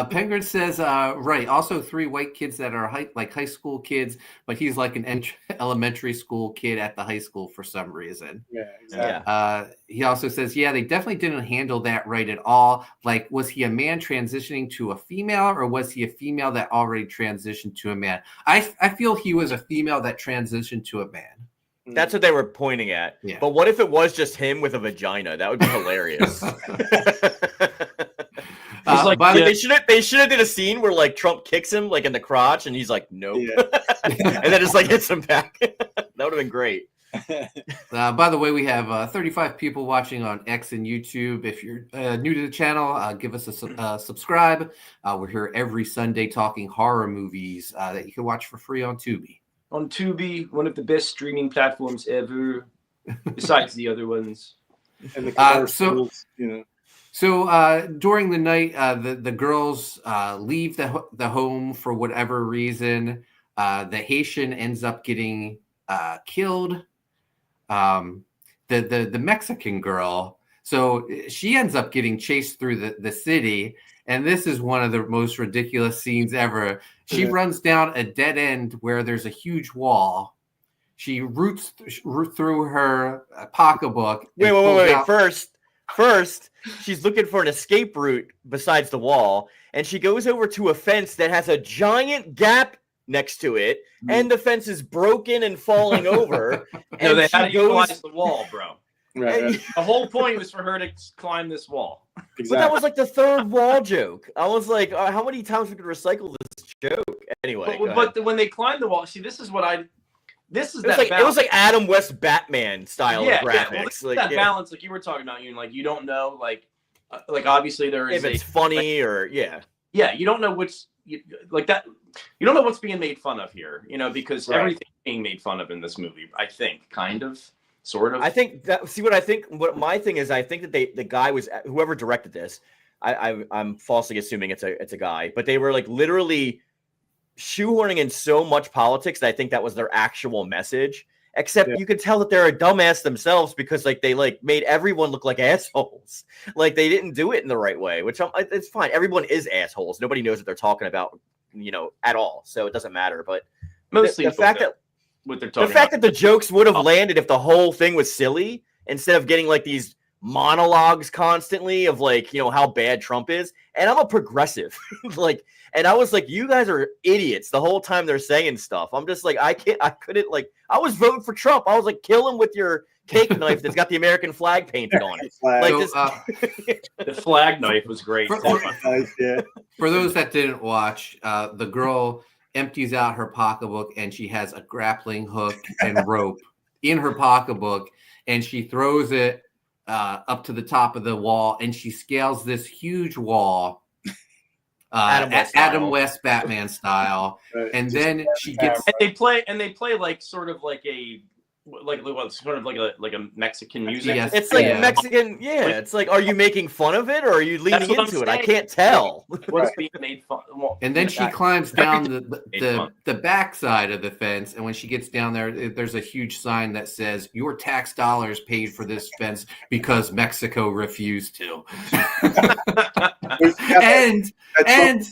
Speaker 5: Penguin says, right. Also, 3 white kids that are high school kids, but he's like an elementary school kid at the high school for some reason.
Speaker 6: Yeah, exactly.
Speaker 5: He also says, yeah, they definitely didn't handle that right at all. Like, was he a man transitioning to a female, or was he a female that already transitioned to a man? I feel he was a female that transitioned to a man.
Speaker 8: That's what they were pointing at.
Speaker 5: Yeah.
Speaker 8: But what if it was just him with a vagina? That would be hilarious. They should have did a scene where like Trump kicks him like in the crotch and he's like, nope. And then just like hits him back. That would have been great.
Speaker 5: By the way, we have 35 people watching on X and YouTube. If you're new to the channel, give us a subscribe. We're here every Sunday talking horror movies that you can watch for free on Tubi.
Speaker 7: On Tubi, one of the best streaming platforms ever, besides the other ones.
Speaker 6: And the commercials,
Speaker 5: So during the night, the girls leave the home for whatever reason. The Haitian ends up getting killed. The Mexican girl, so she ends up getting chased through the city. And this is one of the most ridiculous scenes ever. She runs down a dead end where there's a huge wall. She roots through her pocketbook.
Speaker 8: Wait. First, she's looking for an escape route besides the wall, and she goes over to a fence that has a giant gap next to it, and the fence is broken and falling over.
Speaker 7: No, they had to utilize the wall, bro.
Speaker 6: Right.
Speaker 7: The whole point was for her to climb this wall.
Speaker 8: Exactly. But that was like the third wall joke. I was like, how many times we could recycle this joke? Anyway,
Speaker 7: but when they climbed the wall, see, this is it
Speaker 8: was like Adam West Batman style of graphics.
Speaker 7: Well, that balance, like you were talking about, you don't know, like obviously there is
Speaker 8: if it's funny or
Speaker 7: you don't know which like that. You don't know what's being made fun of here, because everything's being made fun of in this movie. I think, kind of. Sort of.
Speaker 8: I think that. See what I think. What my thing is, I think that the guy was whoever directed this. I'm falsely assuming it's a guy, but they were like literally shoehorning in so much politics that I think that was their actual message. Except you could tell that they're a dumbass themselves because like they like made everyone look like assholes. Like they didn't do it in the right way, which it's fine. Everyone is assholes. Nobody knows what they're talking about, at all. So it doesn't matter. But
Speaker 7: mostly
Speaker 8: the fact that.
Speaker 7: The
Speaker 8: fact that the jokes would have landed if the whole thing was silly instead of getting like these monologues constantly of like, how bad Trump is. And I'm a progressive. And I was like, you guys are idiots the whole time they're saying stuff. I'm just like, I couldn't I was voting for Trump. I was like, kill him with your cake knife that's got the American flag painted on it.
Speaker 7: The flag knife was great.
Speaker 5: For those that didn't watch, the girl empties out her pocketbook and she has a grappling hook and rope in her pocketbook, and she throws it up to the top of the wall, and she scales this huge wall, Adam West Batman style, and then she gets.
Speaker 7: And they play like sort of like a
Speaker 9: like what's sort of like a Mexican music.
Speaker 5: Yes.
Speaker 8: It's like
Speaker 5: Yeah.
Speaker 8: Mexican. Yeah, it's like, are you making fun of it or are you leaning
Speaker 9: what I'm
Speaker 8: into it? I
Speaker 9: saying.
Speaker 8: can't tell.
Speaker 9: What's being made fun? Well,
Speaker 5: And then she climbs down
Speaker 9: fun.
Speaker 5: the back side of the fence, and when she gets down there, there's a huge sign that says, "Your tax dollars paid for this fence because Mexico refused to." and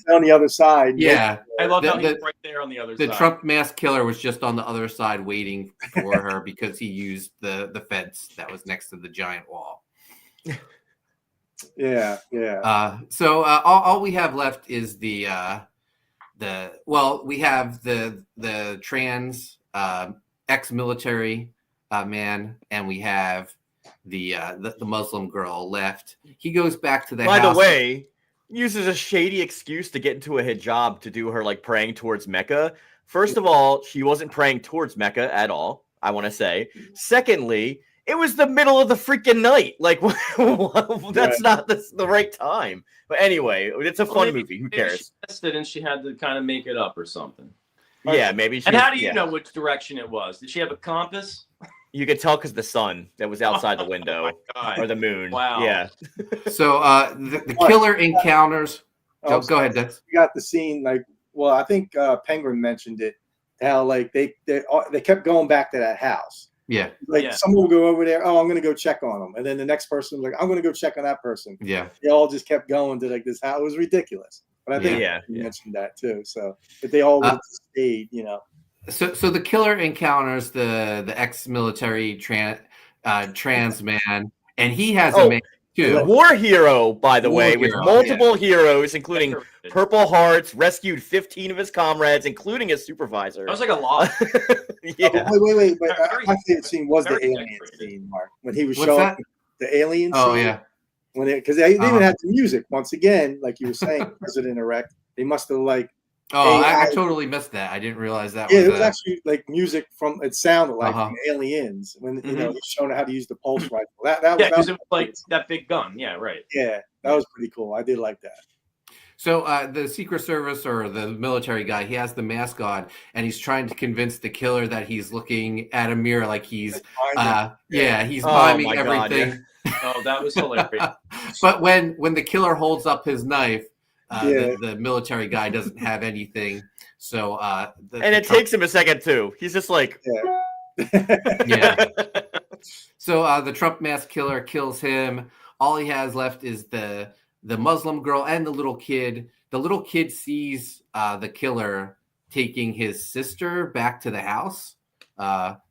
Speaker 6: on the other side.
Speaker 5: yeah,
Speaker 9: I love how
Speaker 5: the-
Speaker 9: he's right there on the other
Speaker 5: the
Speaker 9: side.
Speaker 5: Trump mask killer was just on the other side waiting for her because he used the fence that was next to the giant wall.
Speaker 6: Yeah.
Speaker 5: So all we have left is we have the trans ex-military man, and we have the Muslim girl left. He goes back to the
Speaker 8: By
Speaker 5: house.
Speaker 8: the way, uses a shady excuse to get into a hijab to do her like praying towards Mecca. First of all, she wasn't praying towards Mecca at all, I want to say. Secondly, it was the middle of the freaking night. Like, that's not the right time. But anyway, it's a fun movie. Who cares?
Speaker 9: She missed it and she had to kind of make it up or something.
Speaker 8: Yeah, maybe.
Speaker 9: And how do you know which direction it was? Did she have a compass?
Speaker 8: You could tell because the sun that was outside the window, or the moon.
Speaker 9: Wow.
Speaker 8: Yeah.
Speaker 5: So the killer encounters. Go ahead, Dex.
Speaker 6: You got the scene like, well, I think Penguin mentioned it. How like they kept going back to that house.
Speaker 5: Yeah.
Speaker 6: Like someone will go over there. Oh, I'm gonna go check on them, and then the next person was like, I'm gonna go check on that person.
Speaker 5: Yeah.
Speaker 6: They all just kept going to like this house. It was ridiculous. But I think you mentioned that too. So if they all would have stayed, you know.
Speaker 5: So the killer encounters the ex-military trans man, and he has a man too.
Speaker 8: War hero, by the way, with
Speaker 5: hero,
Speaker 8: multiple heroes, including Purple Hearts, rescued 15 of his comrades, including his supervisor.
Speaker 9: That was like a lot.
Speaker 8: Yeah.
Speaker 6: Wait. My favorite scene was the alien scene, Mark, when he was
Speaker 5: What's
Speaker 6: showing
Speaker 5: that?
Speaker 6: the alien scene.
Speaker 5: Oh yeah.
Speaker 6: Because they even had the music once again, like you were saying, President-elect. They must have like.
Speaker 5: Oh, I totally missed that. I didn't realize that.
Speaker 6: Yeah, it was actually like music from. It sounded like from Aliens when you know he's showing how to use the pulse rifle. That was
Speaker 9: because it was like that big gun. Yeah, right.
Speaker 6: Yeah, that was pretty cool. I did like that.
Speaker 5: So the Secret Service or the military guy, he has the mask on, and he's trying to convince the killer that he's looking at a mirror like he's he's miming everything.
Speaker 9: Oh, that was hilarious.
Speaker 5: But when the killer holds up his knife, the military guy doesn't have anything. So
Speaker 8: it takes him a second too. He's just like,
Speaker 5: yeah. So the Trump mask killer kills him. All he has left is the Muslim girl and the little kid. The little kid sees the killer taking his sister back to the house.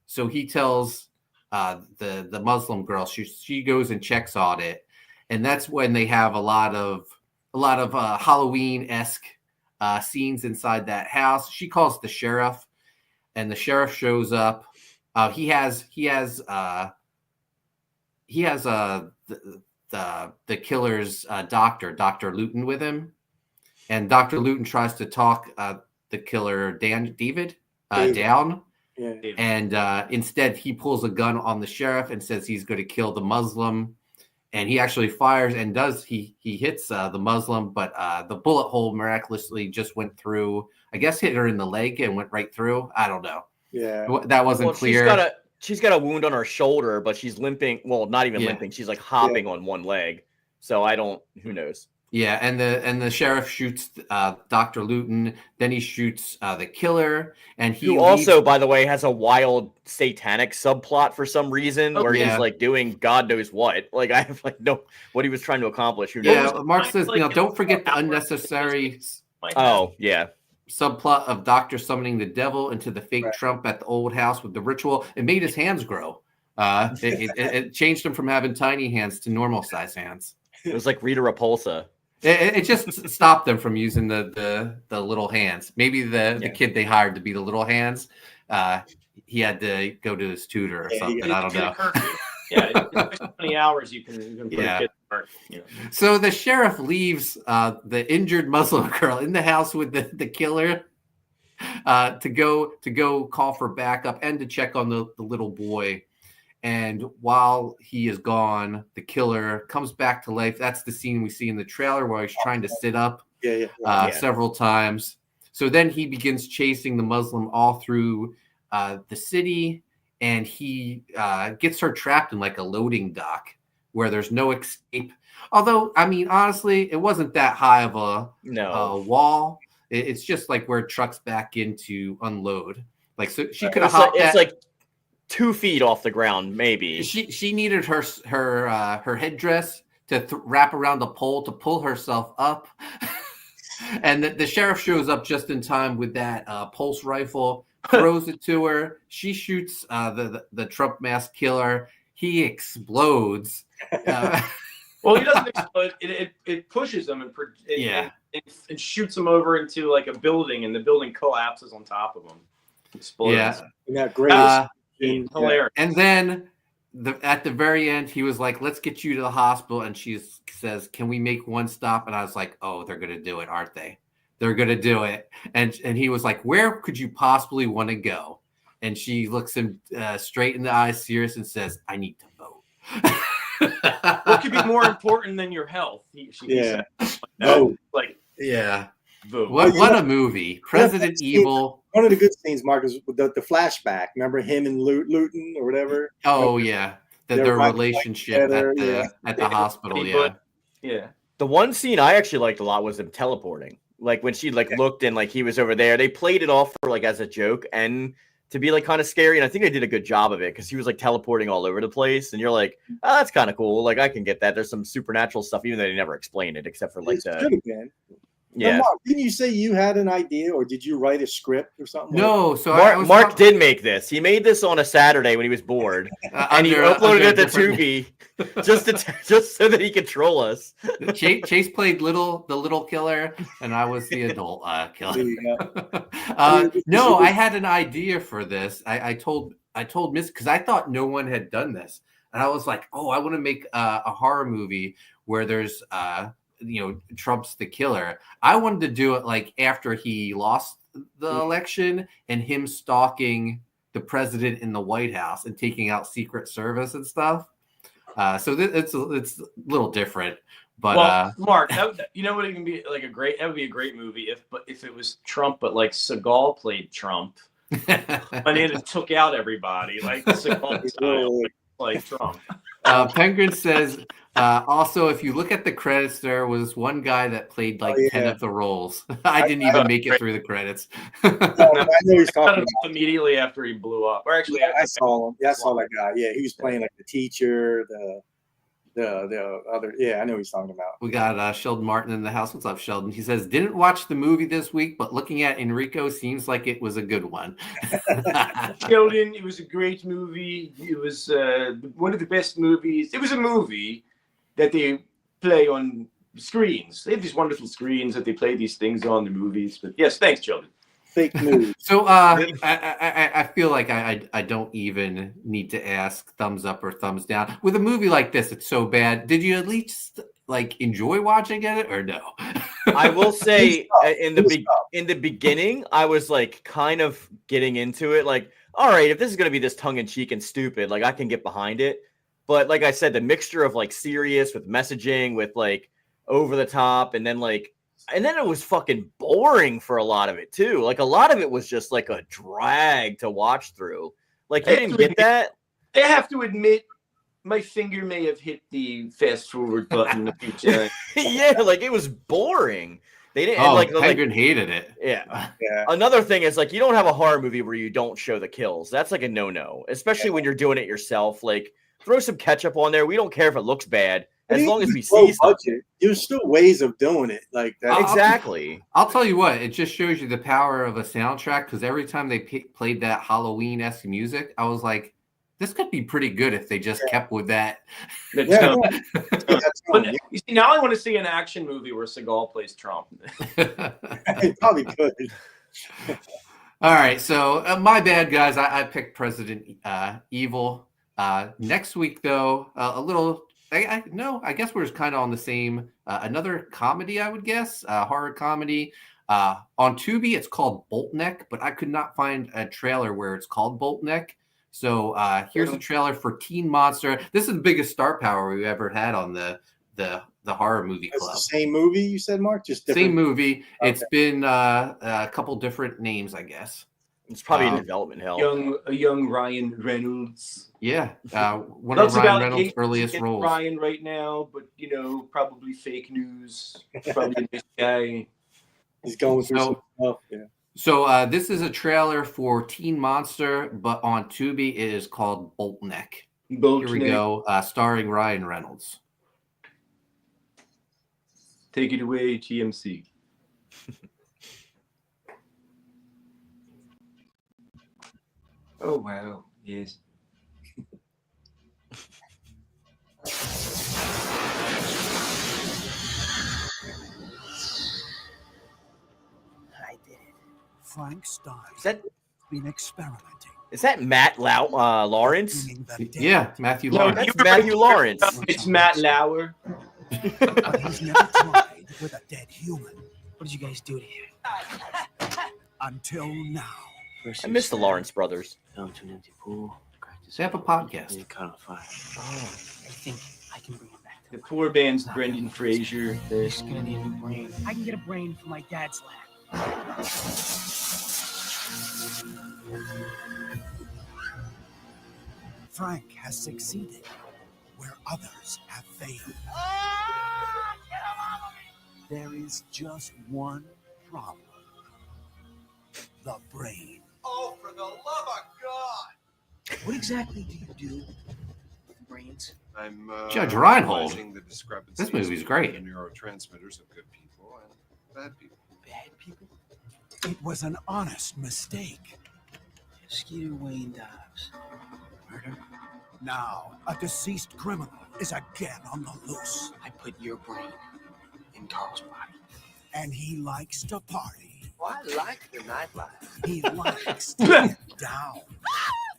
Speaker 5: So he tells the Muslim girl. She goes and checks on it, and that's when they have a lot of Halloween-esque scenes inside that house. She calls the sheriff, and the sheriff shows up. He has the killer's doctor, Dr. Luton, with him, and Dr. Luton tries to talk the killer David down.
Speaker 6: Yeah.
Speaker 5: And instead, he pulls a gun on the sheriff and says he's going to kill the Muslim. And he actually fires and he hits the Muslim, but the bullet hole miraculously just went through. I guess hit her in the leg and went right through. I don't know.
Speaker 6: Yeah,
Speaker 5: that wasn't clear.
Speaker 8: She's got a wound on her shoulder, but she's limping. Well, not even limping. She's like hopping on one leg. So who knows?
Speaker 5: Yeah, and the sheriff shoots Dr. Luton. Then he shoots the killer, and
Speaker 8: who also, by the way, has a wild satanic subplot for some reason, where he's like doing God knows what. Like I have what he was trying to accomplish. Who knows?
Speaker 5: Mark says, don't forget the unnecessary.
Speaker 8: Oh yeah.
Speaker 5: Subplot of Doctor summoning the devil into the fake Trump at the old house with the ritual. It made his hands grow. It changed him from having tiny hands to normal size hands.
Speaker 8: It was like Rita Repulsa.
Speaker 5: It just stopped them from using the little hands. Maybe the kid they hired to be the little hands, he had to go to his tutor or something. I don't know.
Speaker 9: Yeah, 20 hours you can put a kid to work. You know.
Speaker 5: So the sheriff leaves the injured Muslim girl in the house with the killer to go call for backup and to check on the little boy. And while he is gone, the killer comes back to life. That's the scene we see in the trailer where he's trying to sit up several times. So then he begins chasing the Muslim all through the city. and he gets her trapped in like a loading dock where there's no escape. Although, I mean, honestly, it wasn't that high of a wall. It's just like where trucks back in to unload. Like, so she could have hopped
Speaker 8: It's like 2 feet off the ground, maybe.
Speaker 5: She needed her headdress to wrap around the pole to pull herself up. And the sheriff shows up just in time with that pulse rifle, throws it to her. She shoots the Trump mask killer. He explodes.
Speaker 9: Well, he doesn't explode. It pushes him and shoots him over into like a building, and the building collapses on top of him. Explodes.
Speaker 5: Yeah,
Speaker 6: that great.
Speaker 9: Hilarious.
Speaker 5: And then at the very end, he was like, "Let's get you to the hospital." And she says, "Can we make one stop?" And I was like, "Oh, they're gonna do it, aren't they? They're gonna do it." And he was like, "Where could you possibly want to go?" And she looks him straight in the eyes, serious, and says, "I need to vote."
Speaker 9: What could be more important than your health? She said.
Speaker 6: No.
Speaker 9: Like,
Speaker 5: yeah.
Speaker 9: vote.
Speaker 5: What a movie. President Evil.
Speaker 6: One of the good scenes, Mark, is the flashback. Remember him and Luton or whatever?
Speaker 5: Oh, yeah. Their relationship at the hospital,
Speaker 9: Yeah.
Speaker 8: The one scene I actually liked a lot was him teleporting. Like when she looked and like he was over there. They played it off for like as a joke and to be like kind of scary. And I think they did a good job of it because he was like teleporting all over the place. And you're like, oh, that's kind of cool. Like I can get that. There's some supernatural stuff, even though they never explained it except for like the.
Speaker 6: Yeah. Now, Mark, didn't you say you had an idea, or did you write a script or something?
Speaker 5: No. So
Speaker 8: Mark did make this. He made this on a Saturday when he was bored, and he uploaded it to Tubi just so that he could troll us.
Speaker 5: Chase played the little killer, and I was the adult killer. No, I had an idea for this. I told Miss because I thought no one had done this, and I was like, oh, I want to make a horror movie where there's Trump's the killer. I wanted to do it like after he lost the election and him stalking the president in the White House and taking out Secret Service and stuff. So it's a little different, but
Speaker 9: Mark, you know what it can be like that would be a great movie if it was Trump, but like Seagal played Trump and then took out everybody like Seagal style, like Trump.
Speaker 5: Penguin says, also, if you look at the credits, there was one guy that played 10 of the roles. I didn't even make it through the credits.
Speaker 6: I know he's talking about
Speaker 9: immediately after he blew up. Or actually,
Speaker 6: I saw him. Yeah, I saw that guy. Yeah, he was playing like the teacher, the other. Yeah, I know he's talking about.
Speaker 5: We got Sheldon Martin in the house. What's up, Sheldon? He says, didn't watch the movie this week, but looking at Enrico seems like it was a good one.
Speaker 9: Sheldon, it was a great movie. It was one of the best movies. It was a movie that they play on screens. They have these wonderful screens that they play these things on the movies. But yes, thanks, Sheldon.
Speaker 6: Fake news.
Speaker 5: So I feel like I don't even need to ask thumbs up or thumbs down. With a movie like this, it's so bad. Did you at least enjoy watching it or no?
Speaker 8: I will say in the beginning, I was kind of getting into it. All right, if this is going to be this tongue in cheek and stupid, I can get behind it. But like I said, the mixture of serious with messaging with over the top and then it was fucking boring for a lot of it too. A lot of it was just a drag to watch through. You didn't get that?
Speaker 9: I have to admit, my finger may have hit the fast forward button a few times.
Speaker 8: Yeah, it was boring. They didn't.
Speaker 5: Penguin hated it.
Speaker 8: Yeah. Another thing is you don't have a horror movie where you don't show the kills. That's a no-no, especially when you're doing it yourself. Throw some ketchup on there. We don't care if it looks bad. As long as we see something.
Speaker 6: There's still ways of doing it like that.
Speaker 8: Exactly.
Speaker 5: I'll tell you what, it just shows you the power of a soundtrack because every time they played that Halloween-esque music, I was like, this could be pretty good if they just kept with that.
Speaker 9: But you see, now I want to see an action movie where Seagal plays Trump.
Speaker 6: It probably could.
Speaker 5: All right, so my bad, guys. I picked President Evil. Next week, though, a little... I guess we're just kind of on the same. Another comedy, I would guess, horror comedy. On Tubi, it's called Boltneck, but I could not find a trailer where it's called Boltneck. So here's a trailer for Teen Monster. This is the biggest star power we've ever had on the horror movie club.
Speaker 6: It's the same movie you said, Mark? Just different?
Speaker 5: Same movie. Okay. It's been a couple different names, I guess.
Speaker 8: It's probably in development hell.
Speaker 9: A young Ryan Reynolds.
Speaker 5: Yeah, one
Speaker 9: Lots
Speaker 5: of
Speaker 9: of
Speaker 5: Ryan Reynolds'
Speaker 9: allegations
Speaker 5: earliest
Speaker 9: against
Speaker 5: roles.
Speaker 9: Ryan right now, but probably fake news. Probably a nice guy.
Speaker 6: He's going through some stuff. Yeah.
Speaker 5: So this is a trailer for Teen Monster, but on Tubi it is called Boltneck. Here we go, starring Ryan Reynolds.
Speaker 9: Take it away, TMC. Oh wow! Yes.
Speaker 10: I did it. Frank Stein.
Speaker 8: Is that
Speaker 10: been experimenting?
Speaker 8: Is that Matt Lawrence?
Speaker 5: Yeah, Matthew
Speaker 9: No,
Speaker 5: Lawrence.
Speaker 8: That's Matthew Lawrence.
Speaker 9: It's Matt Lauer.
Speaker 10: But he's never tried with a dead human.
Speaker 11: What did you guys do to him?
Speaker 10: Until now.
Speaker 8: I miss the Lawrence brothers.
Speaker 11: Down to an empty pool.
Speaker 5: They have a podcast.
Speaker 11: And caught on fire. Oh, I think I can bring him back.
Speaker 9: The poor band's Brendan Fraser.
Speaker 11: There's gonna need a new brain. I can get a brain from my dad's lab.
Speaker 10: Frank has succeeded where others have failed. There is just one problem. The brain.
Speaker 3: Oh, for the love of God!
Speaker 11: What exactly do you do with brains?
Speaker 3: I'm
Speaker 5: Judge Reinhold.
Speaker 3: analyzing the discrepancies
Speaker 5: This movie's great.
Speaker 3: between the neurotransmitters of good people and bad people.
Speaker 11: Bad people?
Speaker 10: It was an honest mistake.
Speaker 11: Skeeter Wayne Dobbs. Murder?
Speaker 10: Now, a deceased criminal is again on the loose.
Speaker 11: I put your brain in Carl's body.
Speaker 10: And he likes to party.
Speaker 3: Well, I like the nightlife.
Speaker 10: He likes to get down.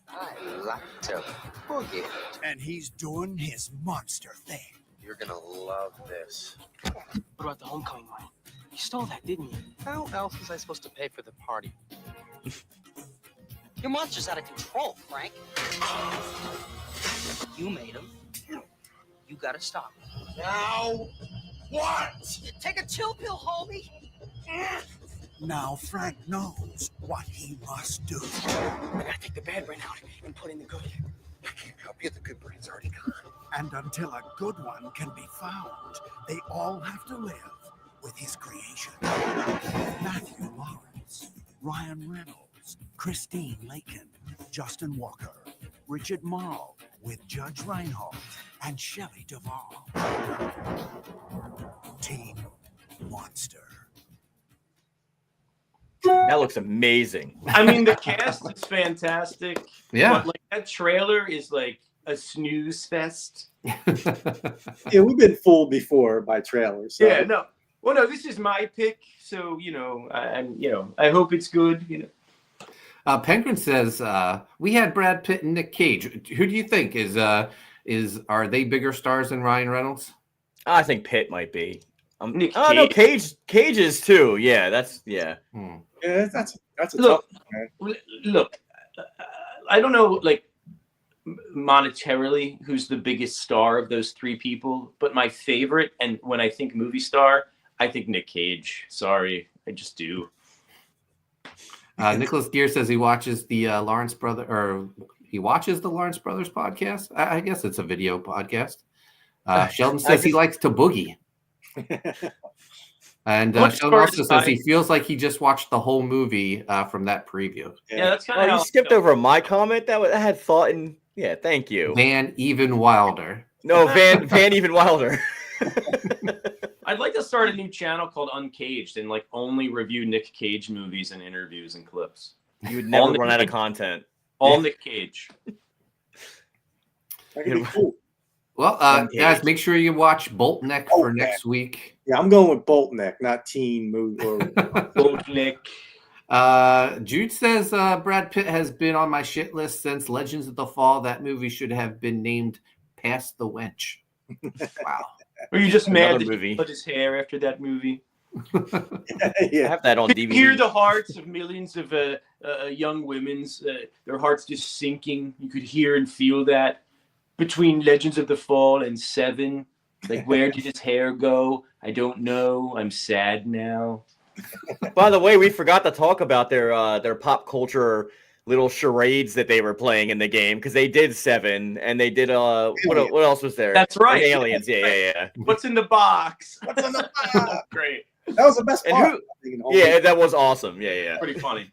Speaker 3: I like to boogie.
Speaker 10: And he's doing his monster thing.
Speaker 3: You're gonna love this.
Speaker 11: What about the homecoming money? You stole that, didn't you?
Speaker 12: How else was I supposed to pay for the party? Your monster's out of control, Frank. You made him. You gotta stop him.
Speaker 3: Now, what?
Speaker 12: Take a chill pill, homie.
Speaker 10: Now Frank knows what he must do.
Speaker 11: I gotta take the bad brain out and put in the good.
Speaker 3: I can't help you. The good brain's already gone.
Speaker 10: And until a good one can be found, they all have to live with his creation. Matthew Lawrence, Ryan Reynolds, Christine Lakin, Justin Walker, Richard Morrow with Judge Reinhold and Shelley Duvall. Teen Monster.
Speaker 8: That looks amazing.
Speaker 9: I mean, the cast is fantastic.
Speaker 5: Yeah.
Speaker 9: But like that trailer is like a snooze fest.
Speaker 6: Yeah, we've been fooled before by trailers. So.
Speaker 9: Yeah, no. Well, no, this is my pick, so I hope it's good.
Speaker 5: Penguin says we had Brad Pitt and Nick Cage. Who do you think are they bigger stars than Ryan Reynolds?
Speaker 8: I think Pitt might be.
Speaker 9: Nick
Speaker 8: no, Cage is too. Yeah, that's yeah.
Speaker 6: Yeah, that's a
Speaker 9: Look,
Speaker 6: tough one, man.
Speaker 9: Look, I don't know, like monetarily, who's the biggest star of those three people, but my favorite, and when I think movie star, I think Nick Cage. Sorry, I just do.
Speaker 5: Nicholas Gear says he watches the Lawrence Brothers podcast. I guess it's a video podcast. Sheldon says he likes to boogie. And Sheldon also says he feels like he just watched the whole movie from that preview.
Speaker 9: Yeah, that's kind of
Speaker 8: you skipped over my comment. I had thought, and yeah, thank you.
Speaker 5: Van Even Wilder.
Speaker 8: No, Van Even Wilder.
Speaker 9: I'd like to start a new channel called Uncaged and like only review Nick Cage movies and interviews and clips.
Speaker 8: You would never run out of content.
Speaker 9: All Nick Cage.
Speaker 6: That could be cool.
Speaker 5: Well, guys, make sure you watch Boltneck for next week.
Speaker 6: Yeah, I'm going with Boltneck, not Teen movie.
Speaker 9: Boltneck.
Speaker 5: Jude says Brad Pitt has been on my shit list since Legends of the Fall. That movie should have been named Past the Wench. Wow.
Speaker 9: Were you just mad
Speaker 8: Another
Speaker 9: that
Speaker 8: movie.
Speaker 9: he put his hair after that movie?
Speaker 8: I
Speaker 6: Yeah.
Speaker 8: have that on
Speaker 9: Could you
Speaker 8: DVD.
Speaker 9: hear the hearts of millions of young women's, their hearts just sinking. You could hear and feel that between Legends of the Fall and Seven. Like, where did his hair go? I don't know. I'm sad now.
Speaker 8: By the way, we forgot to talk about their pop culture little charades that they were playing in the game, because they did 7 and they did what else was there?
Speaker 9: That's right.
Speaker 8: Aliens. Yeah.
Speaker 9: What's in the box?
Speaker 6: What's in the box?
Speaker 9: Great.
Speaker 6: That was the best
Speaker 8: And
Speaker 6: part.
Speaker 8: Yeah, that was awesome. Yeah.
Speaker 9: Pretty funny.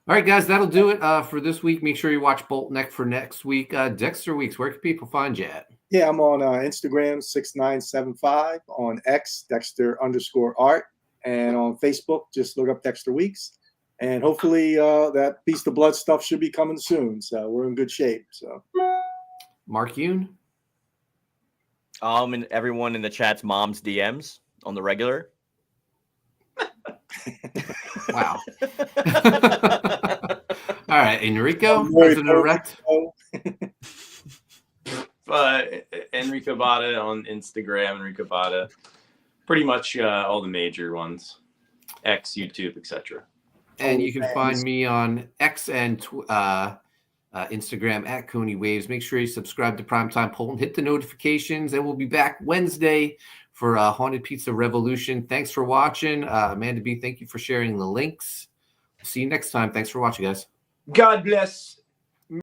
Speaker 5: All right, guys, that'll do it for this week. Make sure you watch Bolt Neck for next week. Dexter Weeks, where can people find you at?
Speaker 6: Yeah, I'm on Instagram 6975, on X Dexter_art, and on Facebook just look up Dexter Weeks. And hopefully that Beast of Blood stuff should be coming soon. So we're in good shape. So
Speaker 5: Mark Yoon?
Speaker 8: And everyone in the chat's mom's DMs on the regular.
Speaker 5: Wow. All right, Enrico, President Erect.
Speaker 9: Enrico Botta on Instagram, Enrico Botta. Pretty much all the major ones. X, YouTube, etc.
Speaker 5: And you can find me on X and Instagram at Koni Waves. Make sure you subscribe to Primetime Poulton. Hit the notifications, and we'll be back Wednesday for Haunted Pizza Revolution. Thanks for watching. Amanda B, thank you for sharing the links. See you next time. Thanks for watching, guys.
Speaker 9: God bless